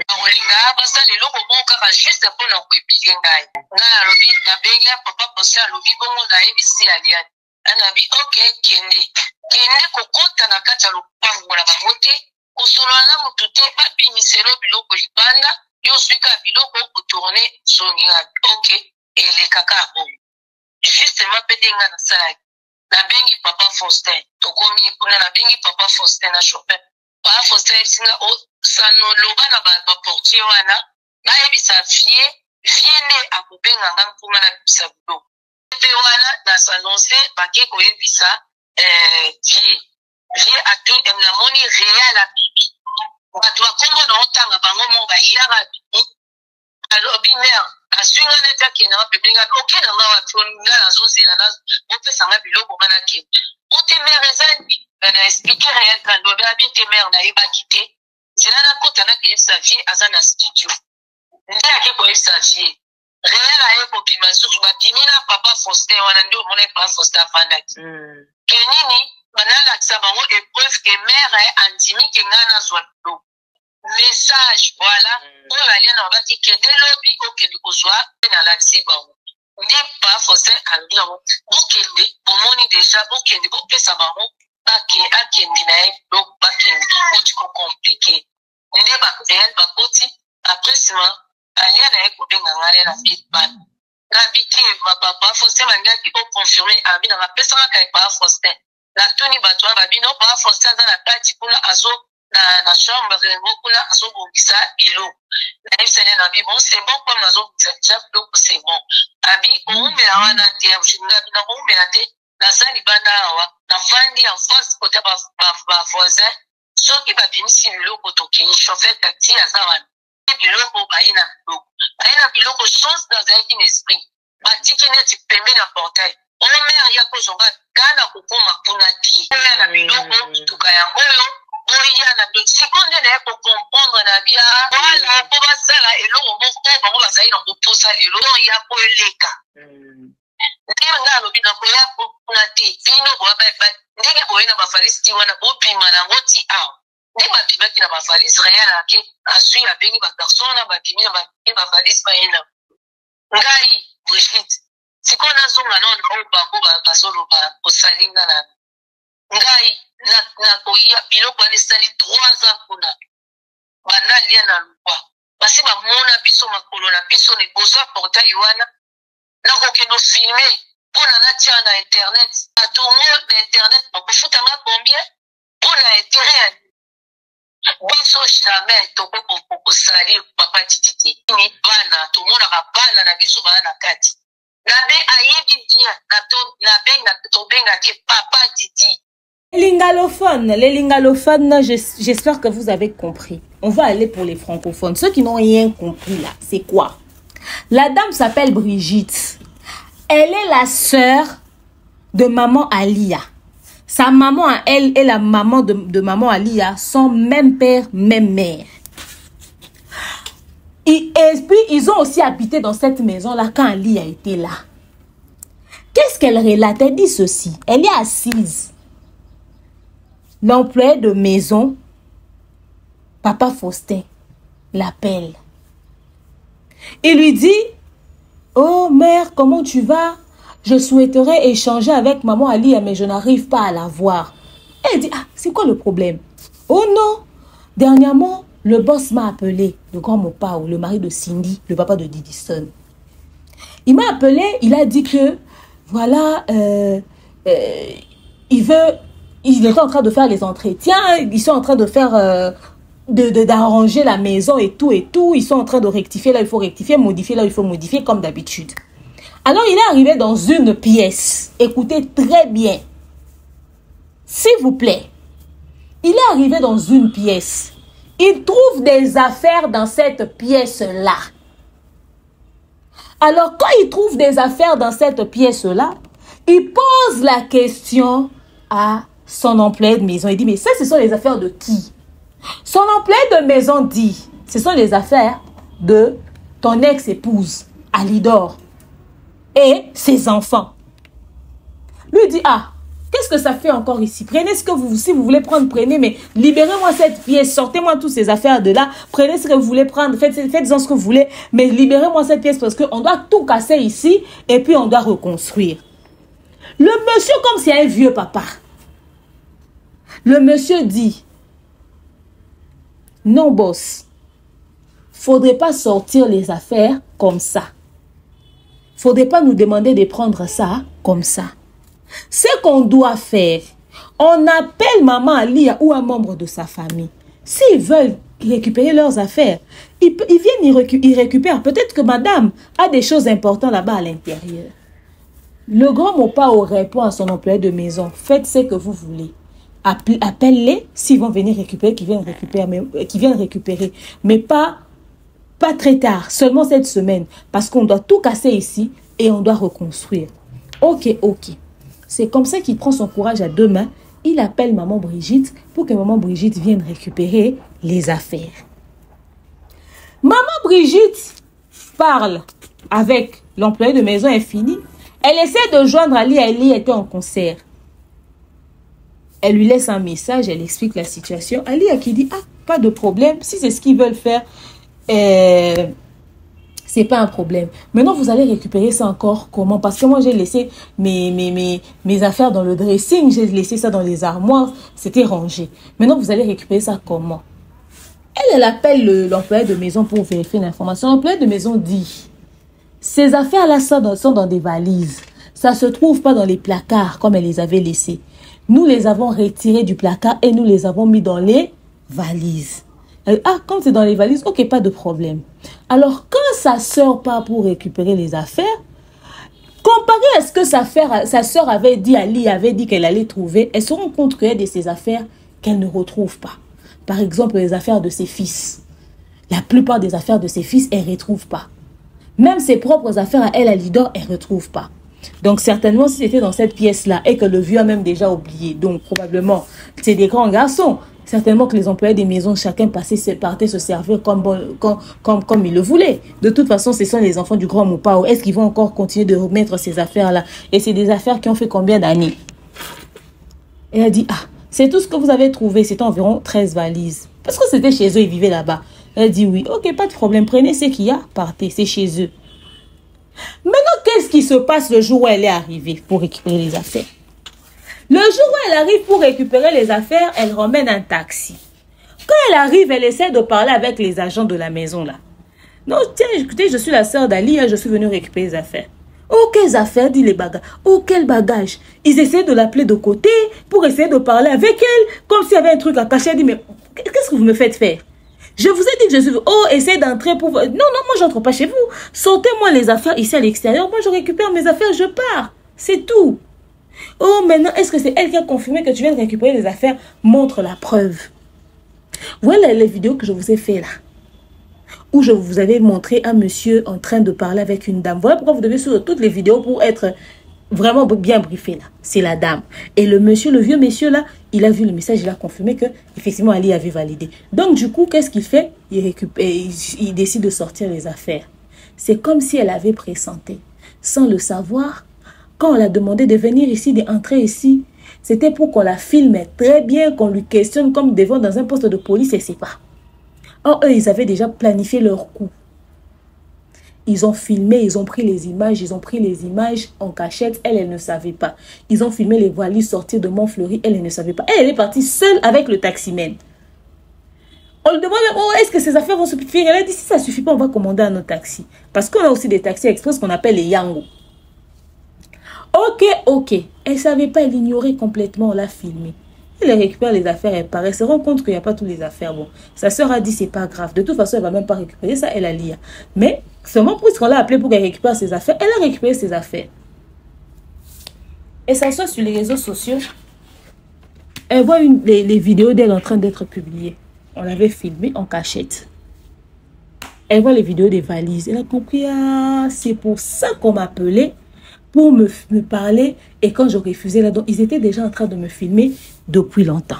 bakolinga basala eloko moko kaka juste mpona koebile ngai ngai alobi nabengi papa Faustin alobi bongo nayebisi aliane anabi ok kende kokota na kati ya lopango na bango te kosolola na motu te babimiselo biloko libanda yo swika biloko otourne zongi ngabi ok elekaka bongo justement mpe ndenga nasalaki nabengi papa Faustin tokomi kuna nabengi papa Faustin na chauffeur papa Faustin ebisinga sanoloba na baportier wana nayebisa vie nde akobenga nga mpunga na bibisa biloko mpe wana nasanonse bake koyebisa vie namoni real abibi bato bakombo na otanga bango mo bayaka bibi alobi mere azwinga neti akenda bapembinga okenda nga wapi nga nazozela opesanga biloko nga nakenda ote mere eza na explike real kandobe abi te mere nayebaki te nzela nakota nakeyebisa vie aza na studio nde ake koyebisa vie real aye kobima susu babimi na papa Faustin wana nde omona papa Faustin afandaki kenini banalakisa bango epreuve ke mere andimi ke nga nazwa biloko message voilà oyo balia na babaki kende lobi okende kozwa mpe nalakisi bango nde papa Faustin alobi yango bokende bomoni deja bokende bopesa bango akende na ye biloko bakende oti kokomplike nde bareal bakoti après sima alia na ye kobenga ngale na feedback nabi te papa Faustin bandaki oconfirme abi na bapesanga kaka papa Faustin natuni bato wana babi no papa Faustin aza na kati kuna azo na chambre yango kuna azobongisa biloko nayebisane nabi bon c'est bon comme azobongisa deja biloko c'est bon abi oumela wana te ngabi na koumela te naza libanda awa nafandi en face kote bavoisin soki babimisi biloko tokei chauffeur taxi aza wana biloko baye na biloko chance nazalaki na esprit batiki neti pembe na portail oyo mere ya kozonga gana kokoma kuna te oya na biloko tuka yango oyo oya na sikoyo nde naye kokomprendre na bia wala mpo basala eloko moko bango bazali na kopusa lelo ya koleka ndenge nga alobi na koya kuna te bino ndenge boye na bavalisi wana bopima nango ti awa nde babimaki na bavalise real ake azwi abengi bagarson na babimi na bavalise baye na ngai Brigitte C'est qu'on a zone maintenant, on salinga na ngai na koya biloko ani sali 3 ans kuna bana lia na lwa basi ba mona biso makolo na biso ni bozo portail wana na ko kendo filmer pona na tia na internet atomo na internet ba kufuta nga combien pona intérêt biso jamais to ko sali papa tititi ni bana to mona ka bana na biso bana kati na be ayebi dia na benga to benga ke papa titi. Les lingalophones, j'espère que vous avez compris. On va aller pour les francophones. Ceux qui n'ont rien compris là, c'est quoi? La dame s'appelle Brigitte. Elle est la sœur de maman Alia. Sa maman à elle et la maman de maman Alia sont même père, même mère. Et puis, ils ont aussi habité dans cette maison-là quand Alia était là. Qu'est-ce qu'elle relate? Elle dit ceci. Elle est assise. L'employé de maison, Papa Faustin, l'appelle. Il lui dit, « Oh mère, comment tu vas? Je souhaiterais échanger avec maman Alia, mais je n'arrive pas à la voir. » Elle dit, « Ah, c'est quoi le problème? » « Oh non, dernièrement, le boss m'a appelé, le grand Mopao, le mari de Cindy, le papa de Didison. Il m'a appelé, il a dit que, voilà, il est en train de faire les entretiens, ils sont en train de faire, d'arranger la maison et tout, ils sont en train de rectifier, là il faut rectifier, modifier, là il faut modifier comme d'habitude. Alors il est arrivé dans une pièce, écoutez très bien, s'il vous plaît, il est arrivé dans une pièce, il trouve des affaires dans cette pièce-là. Alors quand il trouve des affaires dans cette pièce-là, il pose la question à son employé de maison. Il dit, mais ça, ce sont les affaires de qui? Son employé de maison dit, ce sont les affaires de ton ex-épouse, Alidor, et ses enfants. Lui dit, ah, qu'est-ce que ça fait encore ici? Prenez ce que vous, si vous voulez prendre, prenez, mais libérez-moi cette pièce, sortez-moi toutes ces affaires de là, prenez ce que vous voulez prendre, faites-en ce que vous voulez, mais libérez-moi cette pièce parce qu'on doit tout casser ici et puis on doit reconstruire. Le monsieur, comme c'est un vieux papa, le monsieur dit, non boss, faudrait pas sortir les affaires comme ça. Faudrait pas nous demander de prendre ça comme ça. Ce qu'on doit faire, on appelle maman Alia ou un membre de sa famille. S'ils veulent récupérer leurs affaires, ils viennent, ils récupèrent. Peut-être que madame a des choses importantes là-bas à l'intérieur. Le grand Mopao répond à son employé de maison, faites ce que vous voulez. Appelle-les s'ils vont venir récupérer, qu'ils viennent récupérer, mais pas très tard, seulement cette semaine, parce qu'on doit tout casser ici et on doit reconstruire. Ok. C'est comme ça qu'il prend son courage à deux mains. Il appelle maman Brigitte pour que maman Brigitte vienne récupérer les affaires. Maman Brigitte parle avec l'employé de maison infini. Elle essaie de joindre Ali. Ali était en concert. Elle lui laisse un message, elle explique la situation. Ali a qui dit, ah, pas de problème. Si c'est ce qu'ils veulent faire, c'est pas un problème. Maintenant, vous allez récupérer ça encore comment? Parce que moi, j'ai laissé mes affaires dans le dressing. J'ai laissé ça dans les armoires. C'était rangé. Maintenant, vous allez récupérer ça comment? Elle appelle l'employé de maison pour vérifier l'information. L'employé de maison dit, ces affaires-là sont dans des valises. Ça se trouve pas dans les placards comme elle les avait laissées. Nous les avons retirés du placard et nous les avons mis dans les valises. Ah, comme c'est dans les valises, ok, pas de problème. Alors, quand sa soeur part pour récupérer les affaires, comparé à ce que sa soeur avait dit, Ali avait dit qu'elle allait trouver, elle se rend compte qu'il y a de ces affaires qu'elle ne retrouve pas. Par exemple, les affaires de ses fils. La plupart des affaires de ses fils, elle ne retrouve pas. Même ses propres affaires à elle, à Lidor, elle ne retrouve pas. Donc, certainement, si c'était dans cette pièce-là et que le vieux a même déjà oublié, donc probablement, c'est des grands garçons. Certainement que les employés des maisons, chacun partait se servir comme il le voulait. De toute façon, ce sont les enfants du grand Mopao. Est-ce qu'ils vont encore continuer de remettre ces affaires-là? Et c'est des affaires qui ont fait combien d'années? Elle a dit, ah, c'est tout ce que vous avez trouvé. C'était environ 13 valises. Parce que c'était chez eux, ils vivaient là-bas. Elle a dit, oui, ok, pas de problème. Prenez ce qu'il y a, partez, c'est chez eux. Maintenant, qu'est-ce qui se passe le jour où elle est arrivée pour récupérer les affaires? Le jour où elle arrive pour récupérer les affaires, elle ramène un taxi. Quand elle arrive, elle essaie de parler avec les agents de la maison là. Non, tiens, écoutez, je suis la sœur d'Ali, je suis venue récupérer les affaires. Oh, quelles affaires, dit les bagages. Oh, quel bagage. Ils essaient de l'appeler de côté pour essayer de parler avec elle, comme s'il y avait un truc à cacher. Elle dit, mais qu'est-ce que vous me faites faire? Je vous ai dit que je suis... Oh, essayez d'entrer pour... Non, non, moi, j'entre pas chez vous. Sortez-moi les affaires ici à l'extérieur. Moi, je récupère mes affaires, je pars. C'est tout. Oh, maintenant, est-ce que c'est elle qui a confirmé que tu viens de récupérer les affaires? Montre la preuve. Voilà les vidéos que je vous ai fait là. Où je vous avais montré un monsieur en train de parler avec une dame. Voilà pourquoi vous devez suivre toutes les vidéos pour être vraiment bien briefé là. C'est la dame. Et le monsieur, le vieux monsieur là, il a vu le message, il a confirmé que effectivement Ali avait validé. Donc du coup, qu'est-ce qu'il fait? Il décide de sortir les affaires. C'est comme si elle avait pressenti. Sans le savoir, quand on l'a demandé de venir ici, d'entrer ici, c'était pour qu'on la filme très bien, qu'on lui questionne comme devant dans un poste de police, et c'est pas. Or, eux, ils avaient déjà planifié leur coup. Ils ont filmé, ils ont pris les images en cachette. Elle ne savait pas. Ils ont filmé les valises sortir de Montfleury. Elle ne savait pas. Elle est partie seule avec le taximène. On lui demande, oh, est-ce que ces affaires vont suffire? Elle a dit, si ça ne suffit pas, on va commander un autre taxi. Parce qu'on a aussi des taxis express qu'on appelle les Yango. Ok. Elle ne savait pas, elle ignorait complètement, on l'a filmé. Elle récupère les affaires, elle part. Elle se rend compte qu'il n'y a pas toutes les affaires. Bon, sa soeur a dit, c'est pas grave. De toute façon, elle ne va même pas récupérer ça, elle a lié. Mais, seulement puisqu'on l'a appelée pour qu'elle récupère ses affaires, elle a récupéré ses affaires. Et ça soit sur les réseaux sociaux. Elle voit les vidéos d'elle en train d'être publiées. On l'avait filmé en cachette. Elle voit les vidéos des valises. Elle a compris, ah, c'est pour ça qu'on m'appelait, pour me parler. Et quand je refusais, là, donc, ils étaient déjà en train de me filmer depuis longtemps.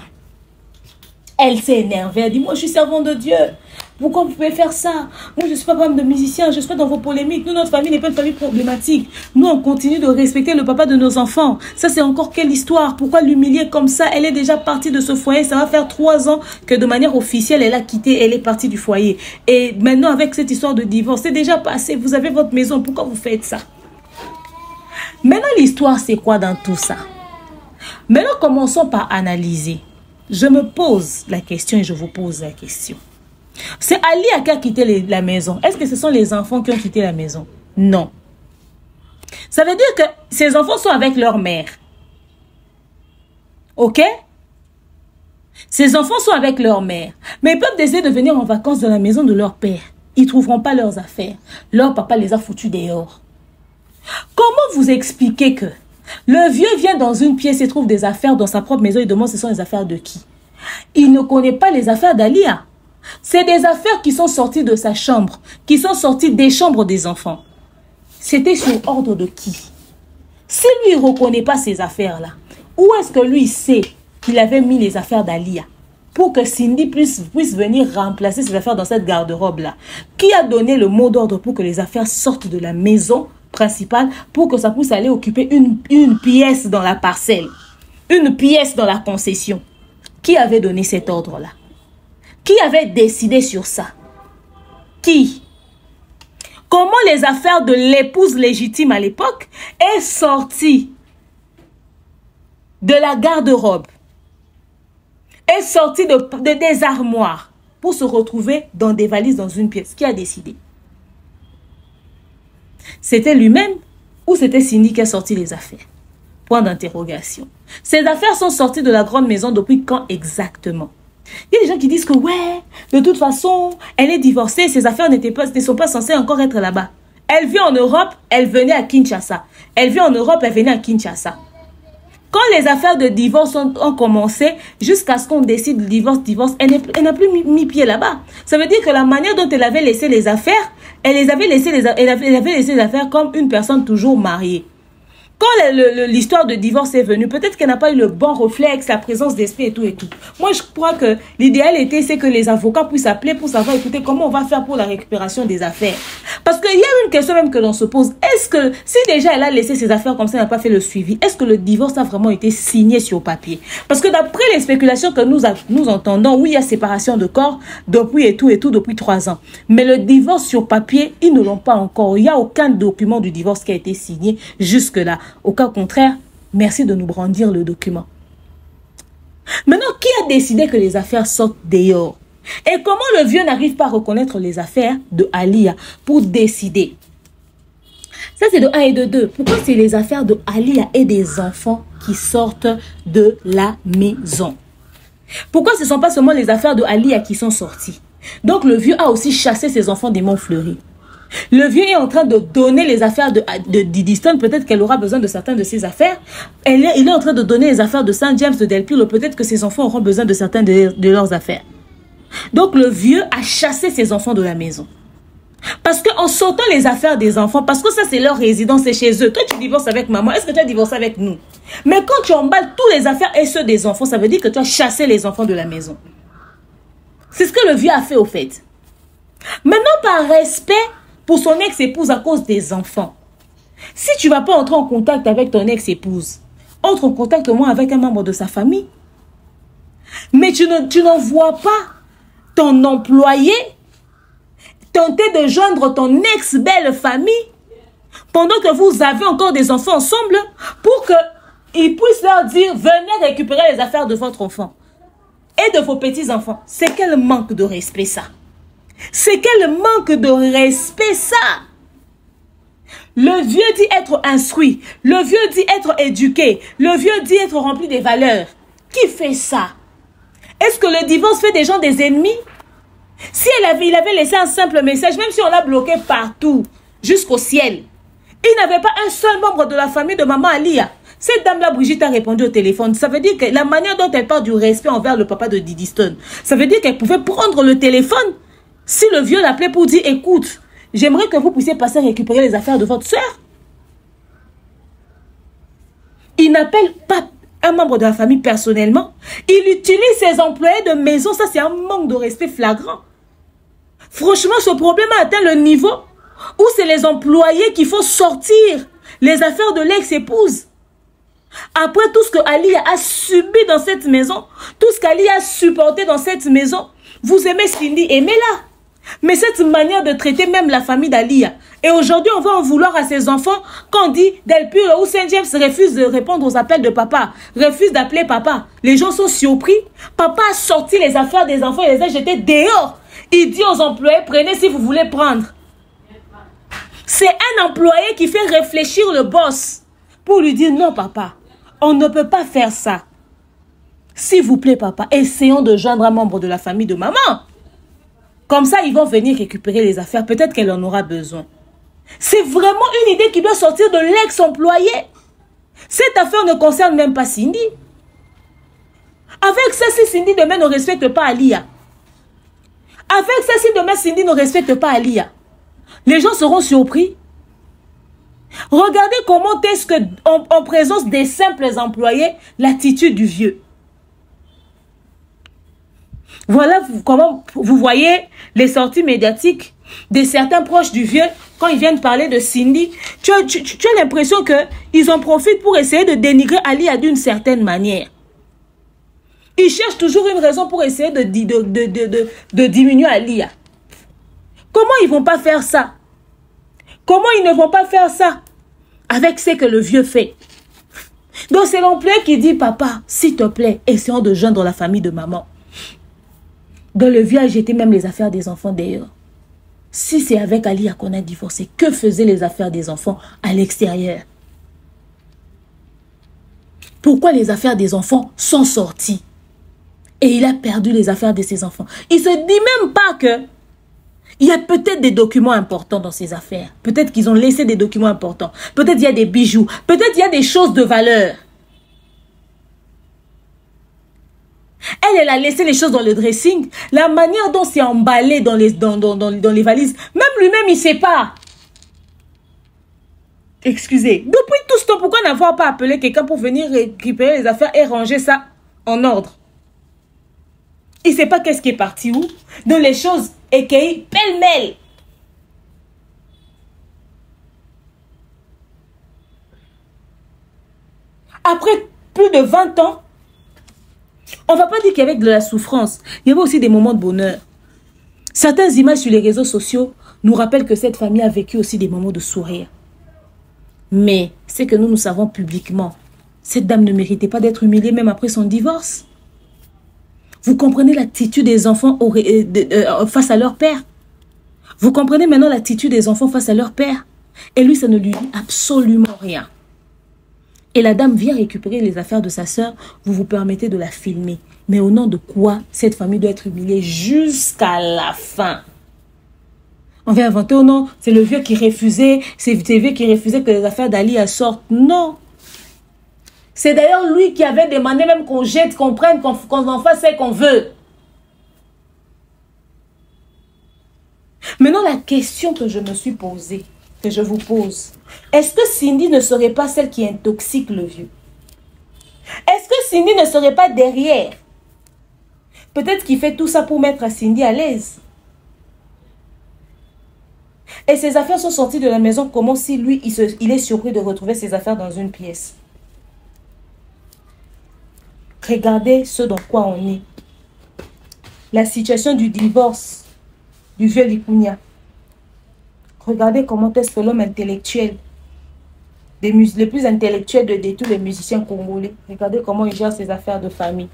Elle s'est énervée. Elle dit, moi, je suis servante de Dieu. Pourquoi vous pouvez faire ça? Moi, je ne suis pas femme de musicien. Je ne suis pas dans vos polémiques. Nous, notre famille n'est pas une famille problématique. Nous, on continue de respecter le papa de nos enfants. Ça, c'est encore quelle histoire? Pourquoi l'humilier comme ça? Elle est déjà partie de ce foyer. Ça va faire 3 ans que de manière officielle, elle a quitté. Elle est partie du foyer. Et maintenant, avec cette histoire de divorce, c'est déjà passé. Vous avez votre maison. Pourquoi vous faites ça? Maintenant, l'histoire, c'est quoi dans tout ça? Maintenant, commençons par analyser. Je me pose la question et je vous pose la question. C'est Ali qui a quitté la maison. Est-ce que ce sont les enfants qui ont quitté la maison? Non. Ça veut dire que ces enfants sont avec leur mère. Ok? Ces enfants sont avec leur mère. Mais ils peuvent décider de venir en vacances dans la maison de leur père. Ils ne trouveront pas leurs affaires. Leur papa les a foutus dehors. Comment vous expliquez que le vieux vient dans une pièce et trouve des affaires dans sa propre maison et demande ce sont les affaires de qui? Il ne connaît pas les affaires d'Alia. C'est des affaires qui sont sorties de sa chambre, qui sont sorties des chambres des enfants. C'était sur ordre de qui? Si lui ne reconnaît pas ces affaires-là, où est-ce que lui sait qu'il avait mis les affaires d'Alia pour que Cindy puisse venir remplacer ses affaires dans cette garde-robe-là? Qui a donné le mot d'ordre pour que les affaires sortent de la maison principale pour que ça puisse aller occuper une pièce dans la parcelle, une pièce dans la concession? Qui avait donné cet ordre-là? Qui avait décidé sur ça? Qui? Comment les affaires de l'épouse légitime à l'époque est sortie de la garde-robe, est sortie des armoires pour se retrouver dans des valises dans une pièce? Qui a décidé? C'était lui-même ou c'était Cindy qui a sorti les affaires? Point d'interrogation. Ces affaires sont sorties de la grande maison depuis quand exactement? Il y a des gens qui disent que ouais, de toute façon, elle est divorcée, ses affaires ne sont pas censées encore être là-bas. Elle vit en Europe, elle venait à Kinshasa. Elle vit en Europe, elle venait à Kinshasa. Quand les affaires de divorce ont commencé, jusqu'à ce qu'on décide le divorce, elle n'a plus mis pied là-bas. Ça veut dire que la manière dont elle avait laissé les affaires, elle avait laissé les affaires comme une personne toujours mariée. quand l'histoire de divorce est venue, peut-être qu'elle n'a pas eu le bon réflexe, la présence d'esprit et tout et tout. Moi, je crois que l'idéal c'est que les avocats puissent appeler pour savoir, écoutez, comment on va faire pour la récupération des affaires. Parce qu'il y a une question même que l'on se pose. Est-ce que, si déjà elle a laissé ses affaires comme ça, elle n'a pas fait le suivi, est-ce que le divorce a vraiment été signé sur papier? Parce que d'après les spéculations que nous entendons, oui, il y a séparation de corps depuis et tout depuis 3 ans. Mais le divorce sur papier, ils ne l'ont pas encore. Il n'y a aucun document du divorce qui a été signé jusque-là. Au cas contraire, merci de nous brandir le document. Maintenant, qui a décidé que les affaires sortent dehors? Et comment le vieux n'arrive pas à reconnaître les affaires de Alia pour décider? Ça, c'est de 1 et de 2. Pourquoi c'est les affaires de Alia et des enfants qui sortent de la maison? Pourquoi ce ne sont pas seulement les affaires de Alia qui sont sorties? Donc, le vieux a aussi chassé ses enfants des Montfleury. Le vieux est en train de donner les affaires de Didi Stone. Peut-être qu'elle aura besoin de certaines de ses affaires. Il est en train de donner les affaires de Saint James, de Del Piro. Peut-être que ses enfants auront besoin de certaines de leurs affaires. Donc, le vieux a chassé ses enfants de la maison. Parce qu'en sortant les affaires des enfants, parce que ça, c'est leur résidence, c'est chez eux. Toi, tu divorces avec maman. Est-ce que tu as divorcé avec nous? Mais quand tu emballes tous les affaires et ceux des enfants, ça veut dire que tu as chassé les enfants de la maison. C'est ce que le vieux a fait, au fait. Maintenant, par respect pour son ex-épouse à cause des enfants, si tu ne vas pas entrer en contact avec ton ex-épouse, entre en contact au moins avec un membre de sa famille. Mais tu n'envoies pas ton employé tenter de joindre ton ex-belle famille pendant que vous avez encore des enfants ensemble pour qu'ils puissent leur dire, venez récupérer les affaires de votre enfant et de vos petits-enfants. C'est quel manque de respect ça? C'est quel manque de respect ça? Le vieux dit être instruit, le vieux dit être éduqué, le vieux dit être rempli des valeurs. Qui fait ça? Est-ce que le divorce fait des gens des ennemis? Si il avait laissé un simple message, même si on l'a bloqué partout, jusqu'au ciel, il n'avait pas un seul membre de la famille de maman Alia. Cette dame-là, Brigitte, a répondu au téléphone. Ça veut dire que la manière dont elle parle du respect envers le papa de Didi Stone, ça veut dire qu'elle pouvait prendre le téléphone. Si le vieux l'appelait pour dire, écoute, j'aimerais que vous puissiez passer récupérer les affaires de votre soeur. Il n'appelle pas un membre de la famille personnellement. Il utilise ses employés de maison. Ça, c'est un manque de respect flagrant. Franchement, ce problème a atteint le niveau où c'est les employés qui font sortir les affaires de l'ex-épouse. Après tout ce que Ali a subi dans cette maison, tout ce qu'Ali a supporté dans cette maison, vous aimez Cindy, aimez-la. Mais cette manière de traiter même la famille d'Alia, et aujourd'hui on va en vouloir à ses enfants quand on dit Del Piro ou Saint James refuse de répondre aux appels de papa, refuse d'appeler papa. Les gens sont surpris. Papa a sorti les affaires des enfants et les a jetés dehors. Il dit aux employés, prenez si vous voulez prendre. C'est un employé qui fait réfléchir le boss pour lui dire non papa, on ne peut pas faire ça. S'il vous plaît papa, essayons de joindre un membre de la famille de maman. Comme ça, ils vont venir récupérer les affaires. Peut-être qu'elle en aura besoin. C'est vraiment une idée qui doit sortir de l'ex-employé. Cette affaire ne concerne même pas Cindy. Avec ça, si Cindy demain ne respecte pas Alia. Avec ça, si demain Cindy ne respecte pas Alia. Les gens seront surpris. Regardez comment est-ce que, en présence des simples employés, l'attitude du vieux. Voilà comment vous voyez les sorties médiatiques de certains proches du vieux quand ils viennent parler de Cindy. Tu as l'impression qu'ils en profitent pour essayer de dénigrer Alia d'une certaine manière. Ils cherchent toujours une raison pour essayer de diminuer Alia. Comment ils ne vont pas faire ça? Comment ils ne vont pas faire ça avec ce que le vieux fait? Donc c'est l'employé qui dit, papa, s'il te plaît, essayons de joindre la famille de maman. Dans le vieux a jeté même les affaires des enfants d'ailleurs. Si c'est avec Alia qu'on a divorcé, que faisaient les affaires des enfants à l'extérieur? Pourquoi les affaires des enfants sont sorties? Et il a perdu les affaires de ses enfants. Il ne se dit même pas que il y a peut-être des documents importants dans ces affaires. Peut-être qu'ils ont laissé des documents importants. Peut-être il y a des bijoux. Peut-être il y a des choses de valeur. Elle a laissé les choses dans le dressing. La manière dont c'est emballé dans les valises, même lui-même, il ne sait pas. Excusez. Depuis tout ce Donc pourquoi n'avoir pas appelé quelqu'un pour venir récupérer les affaires et ranger ça en ordre? Il ne sait pas qu'est-ce qui est parti où. Donc les choses écueillent pêle-mêle. Après plus de 20 ans, on ne va pas dire qu'il y avait de la souffrance. Il y avait aussi des moments de bonheur. Certaines images sur les réseaux sociaux nous rappellent que cette famille a vécu aussi des moments de sourire. Mais c'est que nous savons publiquement, cette dame ne méritait pas d'être humiliée même après son divorce. Vous comprenez l'attitude des enfants face à leur père. Vous comprenez maintenant l'attitude des enfants face à leur père. Et lui, ça ne lui dit absolument rien. Et la dame vient récupérer les affaires de sa sœur. Vous vous permettez de la filmer. Mais au nom de quoi cette famille doit être humiliée jusqu'à la fin? On va inventer au nom, c'est le vieux qui refusait, c'est le vieux qui refusait que les affaires d'Ali sortent. Non. C'est d'ailleurs lui qui avait demandé même qu'on jette, qu'on prenne, qu'on en fasse ce qu'on veut. Maintenant, la question que je me suis posée, que je vous pose, est-ce que Cindy ne serait pas celle qui intoxique le vieux? Est-ce que Cindy ne serait pas derrière? Peut-être qu'il fait tout ça pour mettre Cindy à l'aise. Et ses affaires sont sorties de la maison comme si lui, il est surpris de retrouver ses affaires dans une pièce. Regardez ce dans quoi on est. La situation du divorce du vieux Lipounia. Regardez comment est-ce que l'homme intellectuel, les plus intellectuels de tous les musiciens congolais, regardez comment il gère ses affaires de famille.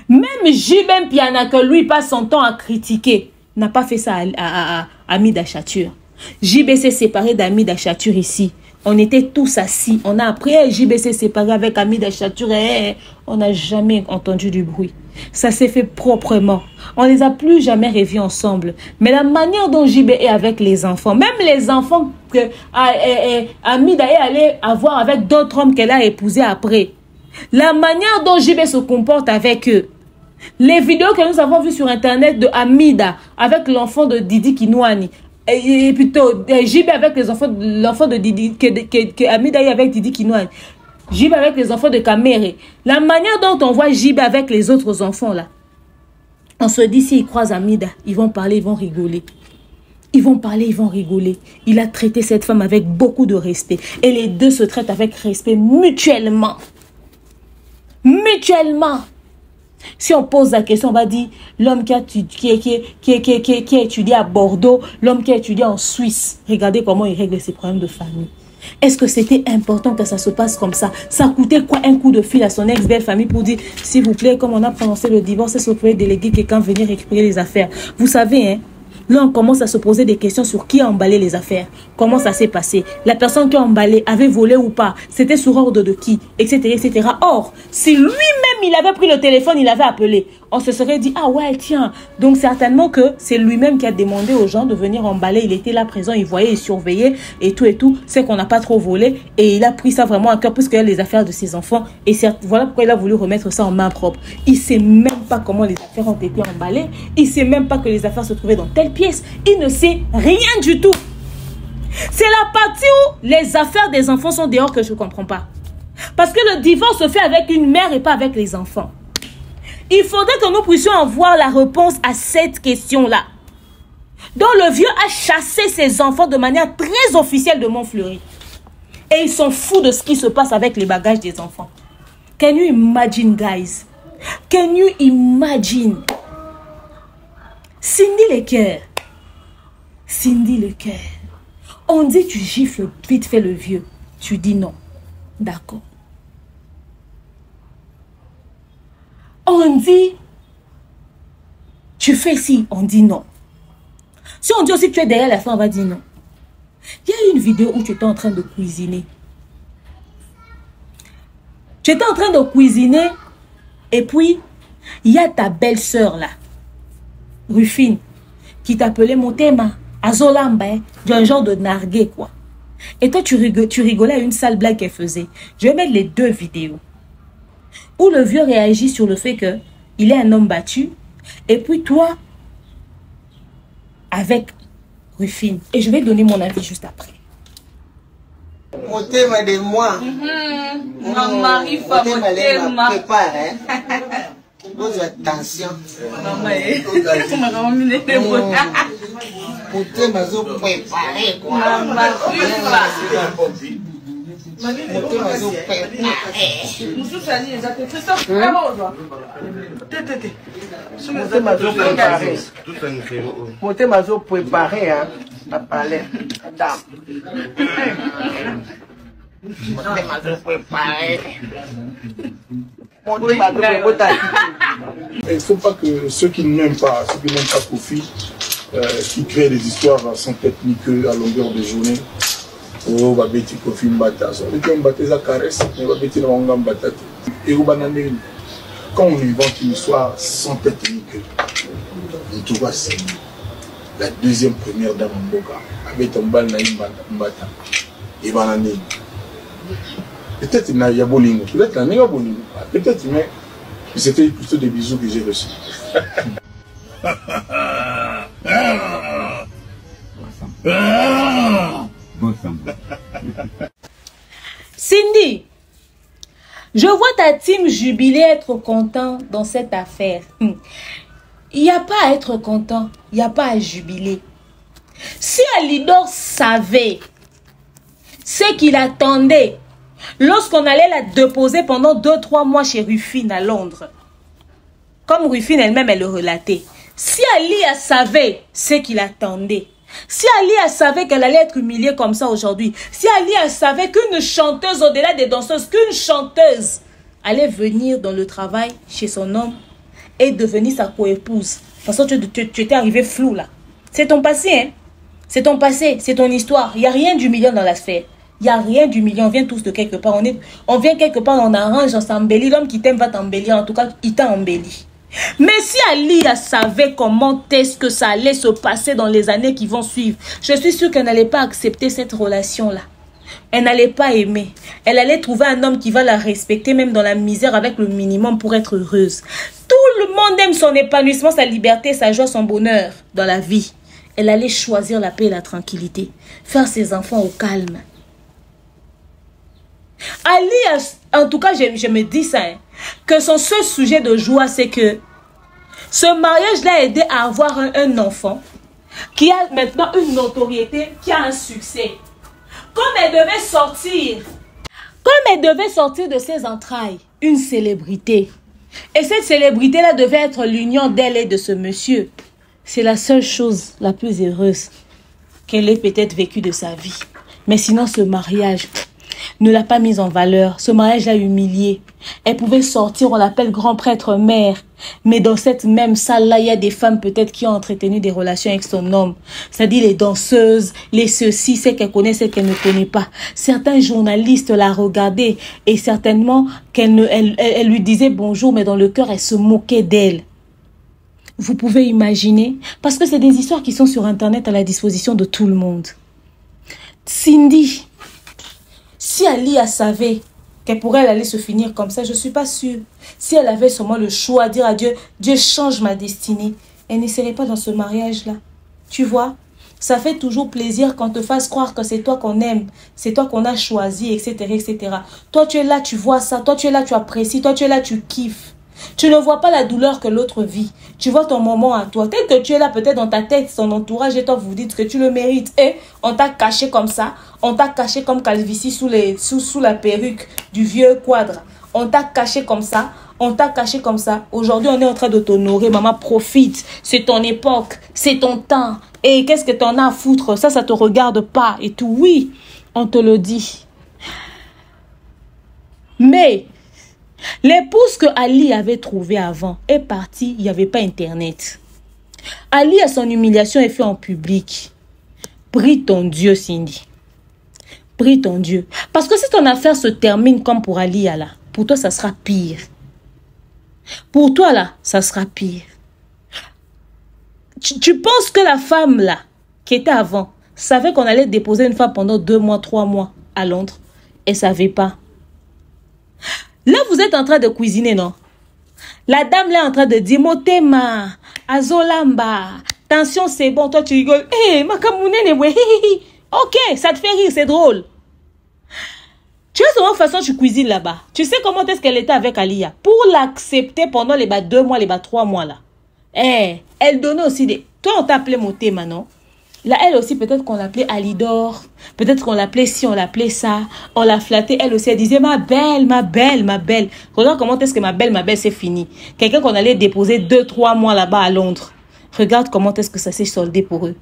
Même Jibem Piana, que lui passe son temps à critiquer, n'a pas fait ça à Amida Chature. JB s'est séparé d'Amida Chature ici. On était tous assis. On a appris, JB s'est séparé avec Amida Chature et on n'a jamais entendu du bruit. Ça s'est fait proprement. On ne les a plus jamais revus ensemble. Mais la manière dont JB est avec les enfants, même les enfants que Amida est allée avoir avec d'autres hommes qu'elle a épousés après, la manière dont JB se comporte avec eux, les vidéos que nous avons vues sur internet de Amida avec l'enfant de Didi Kinouani, et plutôt JB avec les enfants, l'enfant de Didi, que Amida est avec Didi Kinouani, JB avec les enfants de Kamere, la manière dont on voit JB avec les autres enfants là, on se dit s'ils croisent Amida, ils vont parler, ils vont rigoler. Ils vont parler, ils vont rigoler. Il a traité cette femme avec beaucoup de respect. Et les deux se traitent avec respect mutuellement. Mutuellement. Si on pose la question, on va dire l'homme qui a étudié à Bordeaux, l'homme qui a étudié en Suisse. Regardez comment il règle ses problèmes de famille. Est-ce que c'était important que ça se passe comme ça? Ça coûtait quoi un coup de fil à son ex-belle famille pour dire s'il vous plaît, comme on a prononcé le divorce, est-ce que vous pouvez déléguer quelqu'un venir récupérer les affaires? Vous savez, hein? Là, on commence à se poser des questions sur qui a emballé les affaires. Comment ça s'est passé? La personne qui a emballé avait volé ou pas? C'était sur ordre de qui? Etc., etc. Or, si lui-même, il avait pris le téléphone, il avait appelé, on se serait dit, ah ouais, tiens. Donc, certainement que c'est lui-même qui a demandé aux gens de venir emballer. Il était là présent, il voyait, il surveillait et tout et tout. C'est qu'on n'a pas trop volé. Et il a pris ça vraiment à cœur puisqu'il y a les affaires de ses enfants. Et voilà pourquoi il a voulu remettre ça en main propre. Il ne sait même pas comment les affaires ont été emballées. Il ne sait même pas que les affaires se trouvaient dans telle pièce. Il ne sait rien du tout. C'est la partie où les affaires des enfants sont dehors que je ne comprends pas. Parce que le divorce se fait avec une mère et pas avec les enfants. Il faudrait que nous puissions avoir la réponse à cette question-là. Donc le vieux a chassé ses enfants de manière très officielle de Montfleury. Et ils sont fous de ce qui se passe avec les bagages des enfants. Can you imagine, guys? Can you imagine? Cindy le cœur. Cindy le cœur. On dit tu gifles vite fait le vieux. Tu dis non. D'accord. On dit tu fais ci. On dit non. Si on dit aussi que tu es derrière la fin, on va dire non. Il y a une vidéo où tu étais en train de cuisiner. Tu étais en train de cuisiner et puis il y a ta belle-sœur là, Rufine, qui t'appelait Motema, Azolamba, d'un genre de nargué quoi. Et toi tu rigolais à une sale blague qu'elle faisait. Je vais mettre les deux vidéos. Où le vieux réagit sur le fait que il est un homme battu. Et puis toi, avec Rufine. Et je vais donner mon avis juste après. Motema de moi. Mon mari fa motema. Prépare, hein. Pose attention. Motema zo préparé quoi. Motema zo préparé. Motema zo préparé, hein. À parler. Dame. Il ne faut pas que ceux qui n'aiment pas, Kofi, qui créent des histoires sans tête ni queue à longueur de journée, oh, va bêter Kofi Mbata. On va bêter sa caresse, on va bêter la Wanga Mbata. Et quand on invente une histoire sans tête ni queue, on trouve c'est la deuxième première dame Mboka. Avec un bal na Mbata. Et banane. Peut-être qu'il y a Bolingo, peut-être qu'il y a Bolingo, peut-être, mais c'était plutôt des bisous que j'ai reçus. Cindy, je vois ta team jubiler, être content dans cette affaire. Il n'y a pas à être content, il n'y a pas à jubiler. Si Alidor savait ce qu'il attendait lorsqu'on allait la déposer pendant 2-3 mois chez Rufine à Londres, comme Rufine elle-même elle le relatait, si Alia savait ce qu'il attendait, si Alia savait qu'elle allait être humiliée comme ça aujourd'hui, si Alia savait qu'une chanteuse, au-delà des danseuses, qu'une chanteuse allait venir dans le travail chez son homme et devenir sa coépouse, parce que tu étais arrivé flou là. C'est ton passé, hein? C'est ton passé, c'est ton histoire. Il n'y a rien d'humiliant dans la sphère. Il n'y a rien d'humiliant, on vient tous de quelque part. On vient quelque part, on arrange, on s'embellit. L'homme qui t'aime va t'embellir, en tout cas, il t'a embelli. Mais si Alia savait comment est-ce que ça allait se passer dans les années qui vont suivre, je suis sûre qu'elle n'allait pas accepter cette relation-là. Elle n'allait pas aimer. Elle allait trouver un homme qui va la respecter, même dans la misère, avec le minimum pour être heureuse. Tout le monde aime son épanouissement, sa liberté, sa joie, son bonheur dans la vie. Elle allait choisir la paix et la tranquillité. Faire ses enfants au calme. Ali, en tout cas, je me dis ça, hein, que son seul sujet de joie, c'est que ce mariage l'a aidé à avoir un enfant qui a maintenant une notoriété, qui a un succès. Comme elle devait sortir de ses entrailles, une célébrité. Et cette célébrité-là devait être l'union d'elle et de ce monsieur. C'est la seule chose la plus heureuse qu'elle ait peut-être vécue de sa vie. Mais sinon, ce mariage ne l'a pas mise en valeur. Ce mariage l'a humiliée. Elle pouvait sortir, on l'appelle grand prêtre mère. Mais dans cette même salle-là, il y a des femmes peut-être qui ont entretenu des relations avec son homme. C'est-à-dire les danseuses, les ceci, celles qu'elle connaît, celles qu'elle ne connaît pas. Certains journalistes la regardaient et certainement elle lui disait bonjour, mais dans le cœur, elle se moquait d'elle. Vous pouvez imaginer, parce que c'est des histoires qui sont sur Internet à la disposition de tout le monde. Cindy, si Alia savait qu'elle pourrait aller se finir comme ça, je ne suis pas sûre. Si elle avait seulement le choix de dire à Dieu, Dieu change ma destinée, elle ne serait pas dans ce mariage-là. Tu vois, ça fait toujours plaisir qu'on te fasse croire que c'est toi qu'on aime, c'est toi qu'on a choisi, etc., etc. Toi, tu es là, tu vois ça. Toi, tu es là, tu apprécies. Toi, tu es là, tu kiffes. Tu ne vois pas la douleur que l'autre vit. Tu vois ton moment à toi. Tel que tu es là, peut-être dans ta tête, son entourage, et toi, vous dites que tu le mérites. Et on t'a caché comme ça. On t'a caché comme Calvici sous la perruque du vieux quadre. On t'a caché comme ça. On t'a caché comme ça. Aujourd'hui, on est en train de t'honorer. Maman, profite. C'est ton époque. C'est ton temps. Et qu'est-ce que t'en as à foutre? Ça te regarde pas. Et tout, oui, on te le dit. Mais l'épouse que Ali avait trouvée avant est partie, il n'y avait pas Internet. Ali, à son humiliation, est fait en public. Prie ton Dieu, Cindy. Prie ton Dieu. Parce que si ton affaire se termine comme pour Ali, là, pour toi, ça sera pire. Pour toi, là, ça sera pire. Tu penses que la femme, là, qui était avant, savait qu'on allait déposer une femme pendant 2 mois, 3 mois à Londres? Elle ne savait pas. Là, vous êtes en train de cuisiner, non? La dame là est en train de dire, Motema, Azolamba, tension, c'est bon, toi tu rigoles. Hé, Makamounene, ok, ça te fait rire, c'est drôle. Tu vois comment façon tu cuisines là-bas. Tu sais comment est-ce qu'elle était avec Alia. Pour l'accepter pendant les 2 mois, les 3 mois là. Elle donnait aussi des... Toi, on t'appelait Moté maintenant. Là, elle aussi, peut-être qu'on l'appelait Alidor. Peut-être qu'on l'appelait ci, on l'appelait ça. On l'a flatté. Elle aussi, elle disait, ma belle, ma belle, ma belle. Regarde comment est-ce que ma belle, c'est fini. Quelqu'un qu'on allait déposer 2-3 mois là-bas à Londres. Regarde comment est-ce que ça s'est soldé pour eux.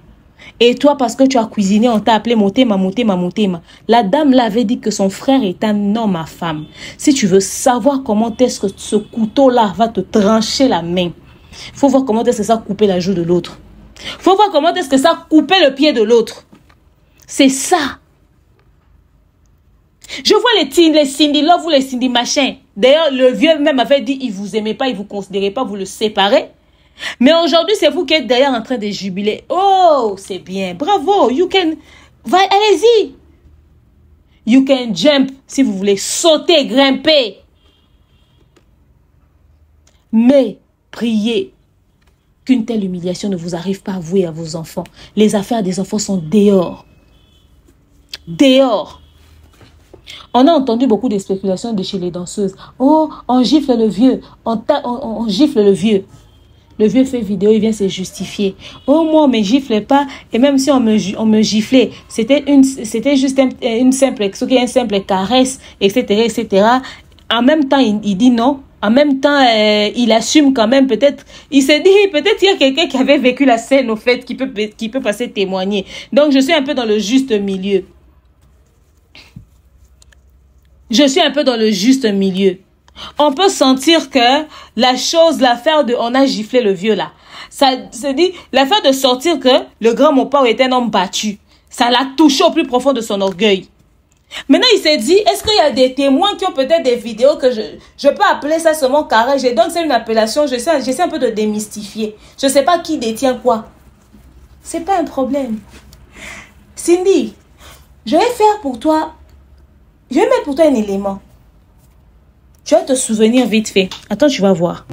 Et toi, parce que tu as cuisiné, on t'a appelé Motema, Motema, Motema. La dame là avait dit que son frère est un homme à femme. Si tu veux savoir comment est-ce que ce couteau-là va te trancher la main, il faut voir comment est-ce que ça a coupé la joue de l'autre. Il faut voir comment est-ce que ça a coupé le pied de l'autre. C'est ça. Je vois les Cindy Love ou les Cindy machin. D'ailleurs, le vieux même avait dit, il vous aimait pas, il vous considérait pas, vous le séparez. Mais aujourd'hui, c'est vous qui êtes d'ailleurs en train de jubiler. Oh, c'est bien. Bravo. You can... Allez-y. You can jump. Si vous voulez sauter, grimper. Mais, priez qu'une telle humiliation ne vous arrive pas à vous et à vos enfants. Les affaires des enfants sont dehors. Dehors. On a entendu beaucoup de spéculations de chez les danseuses. Oh, on gifle le vieux. On gifle le vieux. Le vieux fait vidéo, il vient se justifier. Oh, moi, on me giflait pas. Et même si on me giflait, c'était juste une simple caresse, etc., etc. En même temps, il dit non. En même temps, il assume quand même, peut-être, il s'est dit, peut-être il y a quelqu'un qui avait vécu la scène, au fait, qui peut passer témoigner. Donc, je suis un peu dans le juste milieu. Je suis un peu dans le juste milieu. On peut sentir que l'affaire de on a giflé le vieux là, ça se dit, l'affaire de sortir que le grand Mopao est un homme battu, ça l'a touché au plus profond de son orgueil. Maintenant, il s'est dit, est-ce qu'il y a des témoins qui ont peut-être des vidéos que je peux appeler ça seulement carré? Je donne ça une appellation, j'essaie un peu de démystifier. Je ne sais pas qui détient quoi. C'est pas un problème. Cindy, je vais faire pour toi, je vais mettre pour toi un élément. Tu vas te souvenir vite fait. Attends, tu vas voir.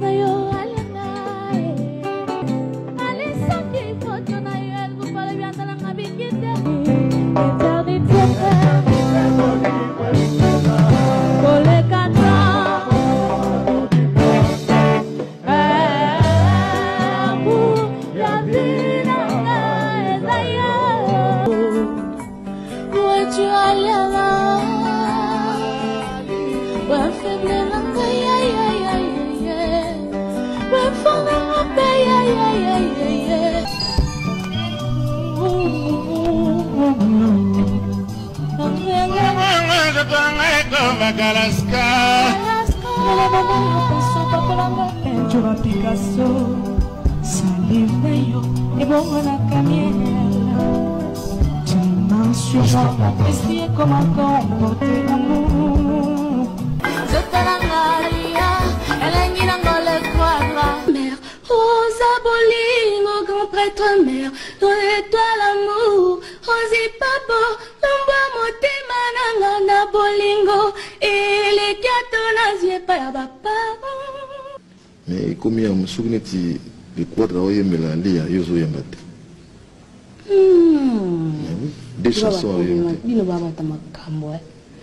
Rosa Bolingo, grand prêtre mère, dans l'étoile l'amour, Rosi Pabo, Lomba Motema Nanga na Bolingo, et les gâteaux nazier pas ya papa. Mais comme il y a un souvenir de quoi travailler Mélanie à Yozo Yamate. Des chansons à Yamate.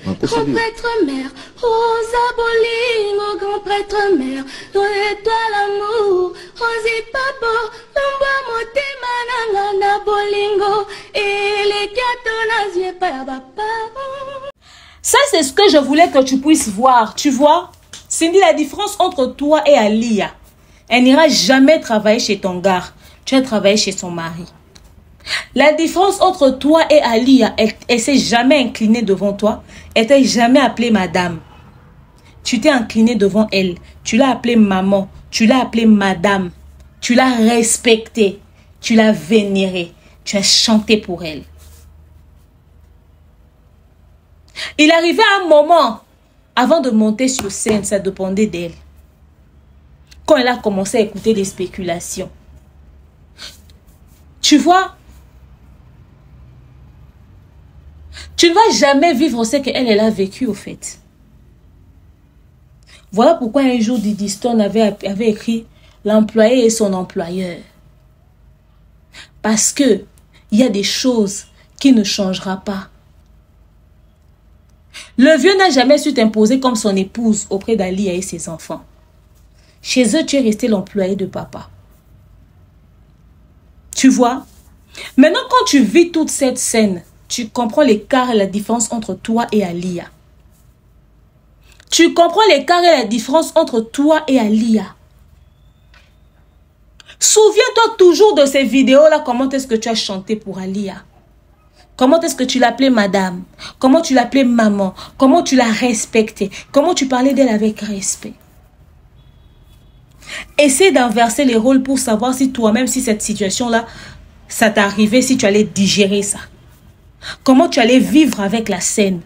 Grand prêtre mère, Rosa Bolingo, grand prêtre mère, dans l'étoile l'amour, Rosi Pabo, Lomba Motema Nanga na Bolingo, et les gâteaux nazier pas ya papa. Ça, c'est ce que je voulais que tu puisses voir. Tu vois, Cindy, la différence entre toi et Alia, elle n'ira jamais travailler chez ton gars. Tu vas travailler chez son mari. La différence entre toi et Alia, elle s'est jamais inclinée devant toi. Elle t'a jamais appelée madame. Tu t'es incliné devant elle. Tu l'as appelée maman. Tu l'as appelée madame. Tu l'as respectée. Tu l'as vénérée. Tu as chanté pour elle. Il arrivait un moment, avant de monter sur scène, ça dépendait d'elle. Quand elle a commencé à écouter des spéculations. Tu vois, tu ne vas jamais vivre ce qu'elle a vécu au fait. Voilà pourquoi un jour Didi Stone avait écrit l'employé et son employeur. Parce que il y a des choses qui ne changeront pas. Le vieux n'a jamais su t'imposer comme son épouse auprès d'Alia et ses enfants. Chez eux, tu es resté l'employé de papa. Tu vois? Maintenant, quand tu vis toute cette scène, tu comprends l'écart et la différence entre toi et Alia. Tu comprends l'écart et la différence entre toi et Alia. Souviens-toi toujours de ces vidéos-là, comment est-ce que tu as chanté pour Alia. Comment est-ce que tu l'appelais madame? Comment tu l'appelais maman? Comment tu l'as respectée? Comment tu parlais d'elle avec respect? Essaie d'inverser les rôles pour savoir si toi-même, si cette situation-là, ça t'arrivait, si tu allais digérer ça. Comment tu allais vivre avec la scène?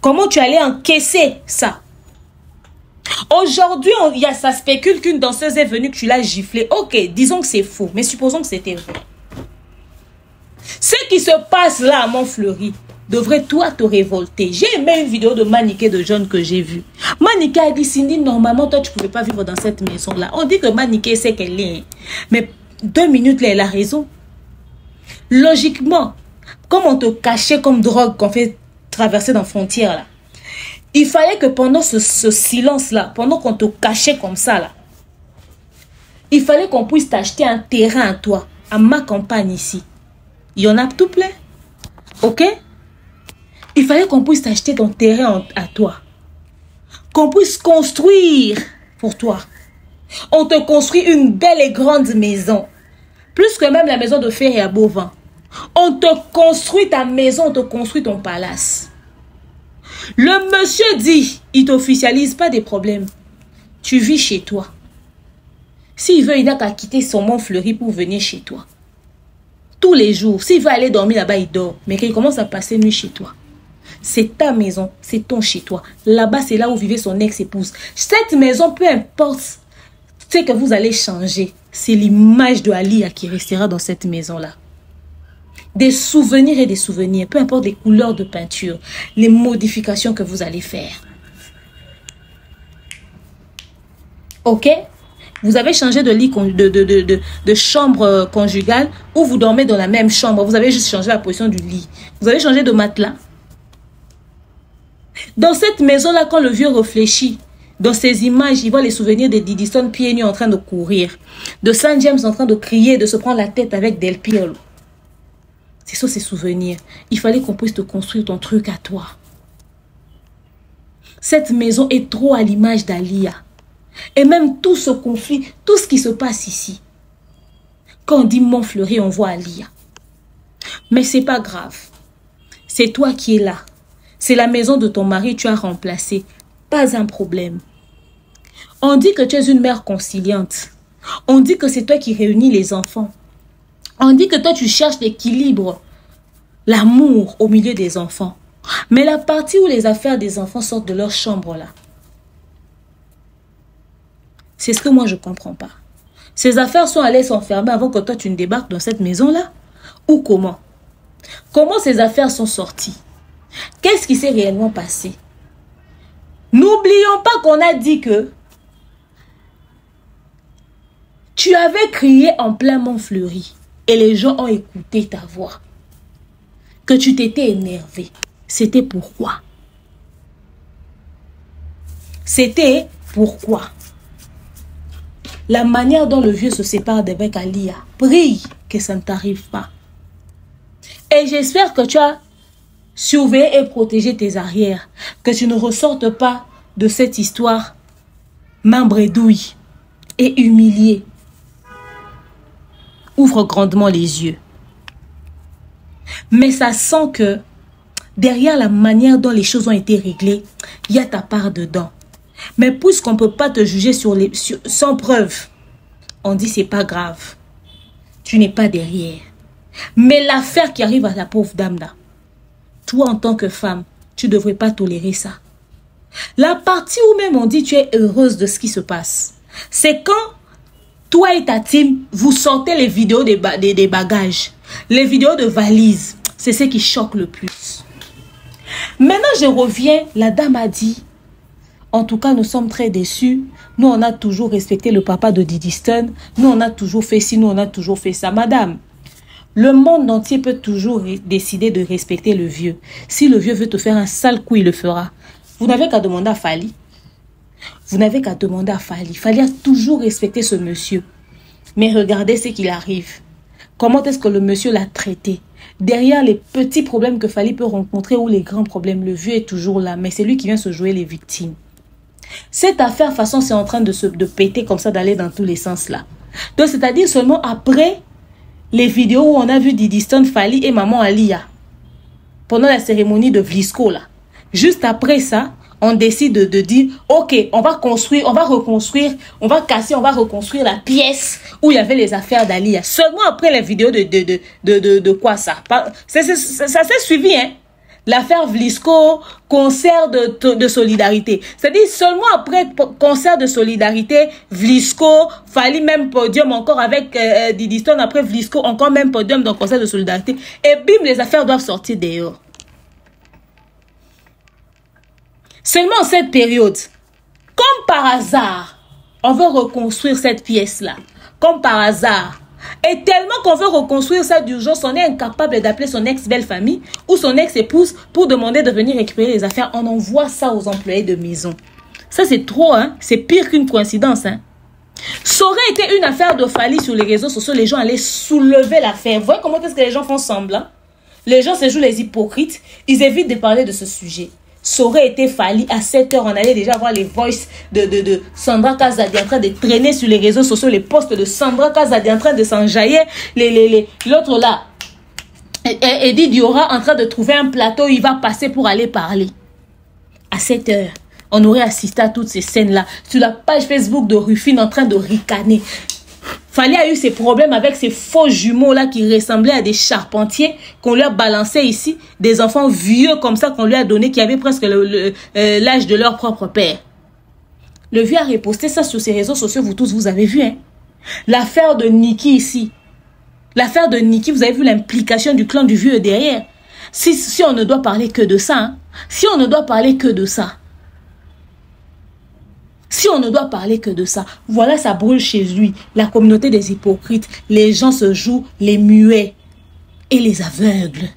Comment tu allais encaisser ça? Aujourd'hui, ça spécule qu'une danseuse est venue, que tu l'as giflée. Ok, disons que c'est faux, mais supposons que c'était vrai. Ce qui se passe là à Montfleury devrait toi te révolter. J'ai aimé une vidéo de Maniké de John que j'ai vue. Maniké a dit, Cindy, normalement, toi, tu ne pouvais pas vivre dans cette maison-là. On dit que Maniké sait qu'elle est. Mais 2 minutes, là, elle a raison. Logiquement, comme on te cachait comme drogue qu'on fait traverser dans la frontière, là, il fallait que pendant ce silence-là, pendant qu'on te cachait comme ça, là, il fallait qu'on puisse t'acheter un terrain à toi, à ma campagne ici. Il y en a tout plein. Ok? Il fallait qu'on puisse t'acheter ton terrain à toi. Qu'on puisse construire pour toi. On te construit une belle et grande maison. Plus que même la maison de Fer et à Bovin. On te construit ta maison, on te construit ton palace. Le monsieur dit, il t'officialise pas des problèmes. Tu vis chez toi. S'il veut, il n'a qu'à quitter son Montfleury pour venir chez toi. Tous les jours. S'il veut aller dormir là-bas, il dort. Mais qu'il commence à passer nuit chez toi. C'est ta maison, c'est ton chez toi. Là-bas, c'est là où vivait son ex-épouse. Cette maison, peu importe ce que vous allez changer, c'est l'image de Alia qui restera dans cette maison-là. Des souvenirs et des souvenirs, peu importe les couleurs de peinture, les modifications que vous allez faire. Ok? Vous avez changé de lit, de chambre conjugale, ou vous dormez dans la même chambre. Vous avez juste changé la position du lit. Vous avez changé de matelas. Dans cette maison-là, quand le vieux réfléchit, dans ces images, il voit les souvenirs de Diddy Stone pieds nus en train de courir, de Saint James en train de crier, de se prendre la tête avec Del Piero. C'est ça, ces souvenirs. Il fallait qu'on puisse te construire ton truc à toi. Cette maison est trop à l'image d'Alia. Et même tout ce conflit, tout ce qui se passe ici. Quand on dit Montfleury, on voit Alia. Mais c'est pas grave. C'est toi qui es là. C'est la maison de ton mari, tu as remplacé. Pas un problème. On dit que tu es une mère conciliante. On dit que c'est toi qui réunis les enfants. On dit que toi, tu cherches l'équilibre, l'amour au milieu des enfants. Mais la partie où les affaires des enfants sortent de leur chambre, là, c'est ce que moi, je ne comprends pas. Ces affaires sont allées s'enfermer avant que toi, tu ne débarques dans cette maison-là? Ou comment? Comment ces affaires sont sorties? Qu'est-ce qui s'est réellement passé? N'oublions pas qu'on a dit que tu avais crié en plein Montfleury et les gens ont écouté ta voix. Que tu t'étais énervé. C'était pourquoi? C'était pourquoi? La manière dont le vieux se sépare d'avec Alia, prie que ça ne t'arrive pas. Et j'espère que tu as surveillé et protégé tes arrières. Que tu ne ressortes pas de cette histoire main bredouille et humilié. Ouvre grandement les yeux. Mais ça sent que derrière la manière dont les choses ont été réglées, il y a ta part dedans. Mais puisqu'on ne peut pas te juger sans preuve, on dit c'est pas grave. Tu n'es pas derrière. Mais l'affaire qui arrive à la pauvre dame là, toi en tant que femme, tu ne devrais pas tolérer ça. La partie où même on dit tu es heureuse de ce qui se passe, c'est quand toi et ta team, vous sortez les vidéos des bagages, les vidéos de valises. C'est ce qui choque le plus. Maintenant, je reviens. La dame a dit, en tout cas, nous sommes très déçus. Nous, on a toujours respecté le papa de Diddy Stone. Nous, on a toujours fait ci, nous, on a toujours fait ça. Madame, Le monde entier peut toujours décider de respecter le vieux. Si le vieux veut te faire un sale coup, il le fera. Vous n'avez qu'à demander à Fally. Vous n'avez qu'à demander à Fally. Fally a toujours respecté ce monsieur. Mais regardez ce qu'il arrive. Comment est-ce que le monsieur l'a traité? Derrière les petits problèmes que Fally peut rencontrer ou les grands problèmes, le vieux est toujours là. Mais c'est lui qui vient se jouer les victimes. Cette affaire, de toute façon, c'est en train de péter comme ça, d'aller dans tous les sens là. Donc, c'est-à-dire seulement après les vidéos où on a vu Diddy Stone, Fally et Maman Alia pendant la cérémonie de Vlisco là. Juste après ça, on décide de dire, ok, on va construire, on va reconstruire, on va casser, on va reconstruire la pièce où il y avait les affaires d'Alia. Seulement après la vidéo de quoi ça? Ça s'est suivi, hein? L'affaire Vlisco, concert de solidarité. C'est-à-dire seulement après concert de solidarité, Vlisco, Fally même podium encore avec Diddy Stone, après Vlisco, encore même podium dans concert de solidarité. Et bim, les affaires doivent sortir dehors. Seulement en cette période, comme par hasard, on veut reconstruire cette pièce-là. Comme par hasard. Et tellement qu'on veut reconstruire ça d'urgence, on est incapable d'appeler son ex-belle-famille ou son ex-épouse pour demander de venir récupérer les affaires. On envoie ça aux employés de maison. Ça, c'est trop, hein. C'est pire qu'une coïncidence, hein. Ça aurait été une affaire de Fally sur les réseaux sociaux. Les gens allaient soulever l'affaire. Vous voyez comment est-ce que les gens font semblant? Les gens se jouent les hypocrites. Ils évitent de parler de ce sujet. Ça aurait été Fally à 7 heures. On allait déjà voir les voices de Sandra Kazadi en train de traîner sur les réseaux sociaux. Les posts de Sandra Kazadi en train de s'enjailler. L'autre là, Eddie Diora en train de trouver un plateau. Il va passer pour aller parler. À 7 heures, on aurait assisté à toutes ces scènes-là. Sur la page Facebook de Rufine en train de ricaner. Fally a eu ses problèmes avec ces faux jumeaux-là qui ressemblaient à des charpentiers qu'on lui a balancé ici. Des enfants vieux comme ça qu'on lui a donné qui avaient presque l'âge de leur propre père. Le vieux a reposté ça sur ses réseaux sociaux. Vous tous, vous avez vu, hein? L'affaire de Niki ici. L'affaire de Niki, vous avez vu l'implication du clan du vieux derrière. Si on ne doit parler que de ça, hein? Si on ne doit parler que de ça. Si on ne doit parler que de ça, voilà, ça brûle chez lui. La communauté des hypocrites, les gens se jouent les muets et les aveugles.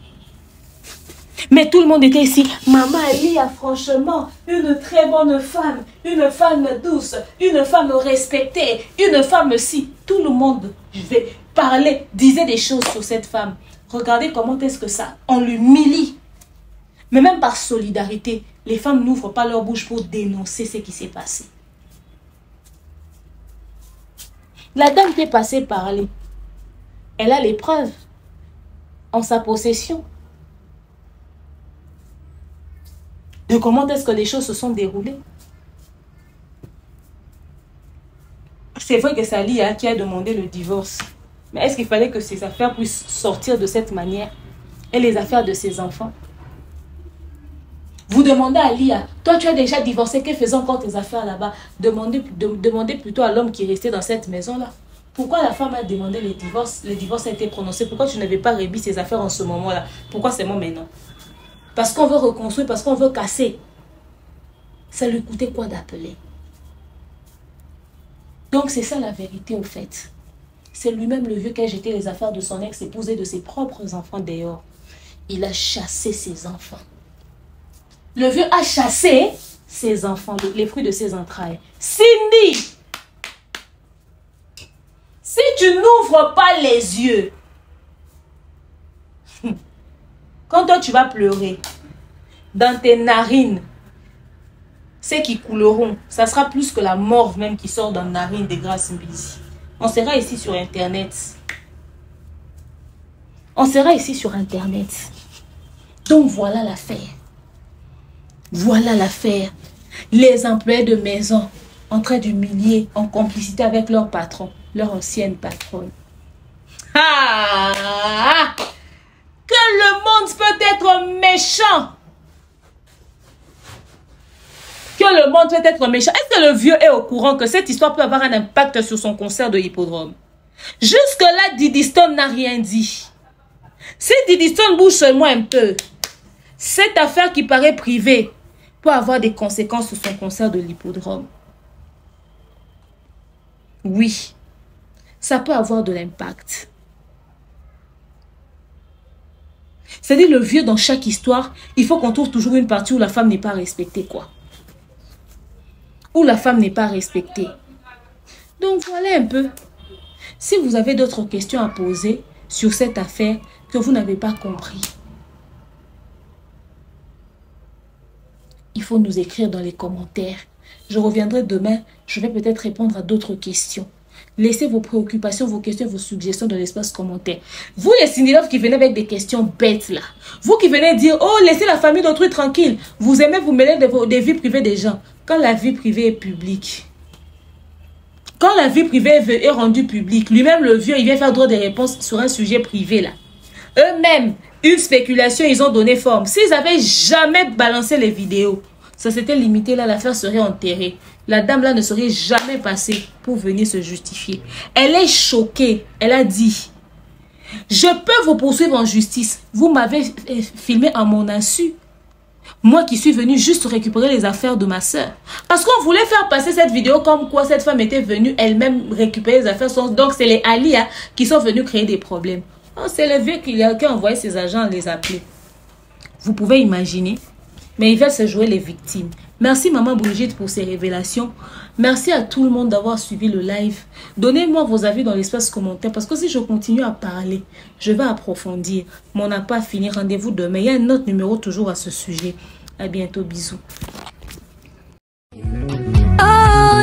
Mais tout le monde était ici. Maman Alia, franchement, une très bonne femme, une femme douce, une femme respectée, une femme si. Tout le monde, je vais parler, disait des choses sur cette femme. Regardez comment est-ce que ça, on l'humilie. Mais même par solidarité, les femmes n'ouvrent pas leur bouche pour dénoncer ce qui s'est passé. La dame qui est passée par là, elle a les preuves en sa possession de comment est-ce que les choses se sont déroulées. C'est vrai que c'est Alia qui a demandé le divorce. Mais est-ce qu'il fallait que ces affaires puissent sortir de cette manière? Et les affaires de ses enfants? Vous demandez à Alia, toi tu as déjà divorcé, que faisant encore tes affaires là-bas? Demandez plutôt à l'homme qui restait dans cette maison-là. Pourquoi la femme a demandé le divorce? Le divorce a été prononcé. Pourquoi tu n'avais pas remis ses affaires en ce moment-là? Pourquoi c'est moi maintenant? Parce qu'on veut reconstruire, parce qu'on veut casser. Ça lui coûtait quoi d'appeler? Donc c'est ça la vérité au fait. C'est lui-même le vieux qui a jeté les affaires de son ex-épouse et de ses propres enfants dehors. Il a chassé ses enfants. Le vieux a chassé ses enfants, les fruits de ses entrailles. Cindy, si tu n'ouvres pas les yeux, quand toi tu vas pleurer, dans tes narines, ceux qui couleront, ça sera plus que la mort même qui sort dans les narines de Grace Mbisi. On sera ici sur Internet. On sera ici sur Internet. Donc voilà l'affaire. Voilà l'affaire. Les employés de maison en train d'humilier en complicité avec leur patron, leur ancienne patronne. Ah! Que le monde peut être méchant. Que le monde peut être méchant. Est-ce que le vieux est au courant que cette histoire peut avoir un impact sur son concert de hippodrome? Jusque-là, Diddy Stone n'a rien dit. Si Diddy Stone bouge seulement un peu, cette affaire qui paraît privée peut avoir des conséquences sur son concert de l'hippodrome. Oui, ça peut avoir de l'impact. C'est-à-dire le vieux dans chaque histoire, il faut qu'on trouve toujours une partie où la femme n'est pas respectée, quoi. Où la femme n'est pas respectée. Donc voilà un peu. Si vous avez d'autres questions à poser sur cette affaire que vous n'avez pas compris, il faut nous écrire dans les commentaires. Je reviendrai demain, je vais peut-être répondre à d'autres questions. Laissez vos préoccupations, vos questions, vos suggestions dans l'espace commentaire. Vous les Cindy-Love qui venez avec des questions bêtes là. Vous qui venez dire, oh laissez la famille d'autrui tranquille. Vous aimez vous mêler des vies privées des gens. Quand la vie privée est publique. Quand la vie privée est rendue publique, lui-même le vieux, il vient faire droit des réponses sur un sujet privé là. Eux-mêmes, une spéculation, ils ont donné forme. S'ils avaient jamais balancé les vidéos, ça s'était limité là, l'affaire serait enterrée. La dame là ne serait jamais passée pour venir se justifier. Elle est choquée. Elle a dit, je peux vous poursuivre en justice. Vous m'avez filmé à mon insu. Moi qui suis venue juste récupérer les affaires de ma soeur. Parce qu'on voulait faire passer cette vidéo comme quoi cette femme était venue elle-même récupérer les affaires. Donc c'est les Alia qui sont venus créer des problèmes. Oh, c'est le vieux qui a envoyé ses agents les appeler. Vous pouvez imaginer. Mais il va se jouer les victimes. Merci Maman Brigitte pour ces révélations. Merci à tout le monde d'avoir suivi le live. Donnez-moi vos avis dans l'espace commentaire. Parce que si je continue à parler, je vais approfondir. Mais on n'a pas fini. Rendez-vous demain. Il y a un autre numéro toujours à ce sujet. À bientôt. Bisous. Oh,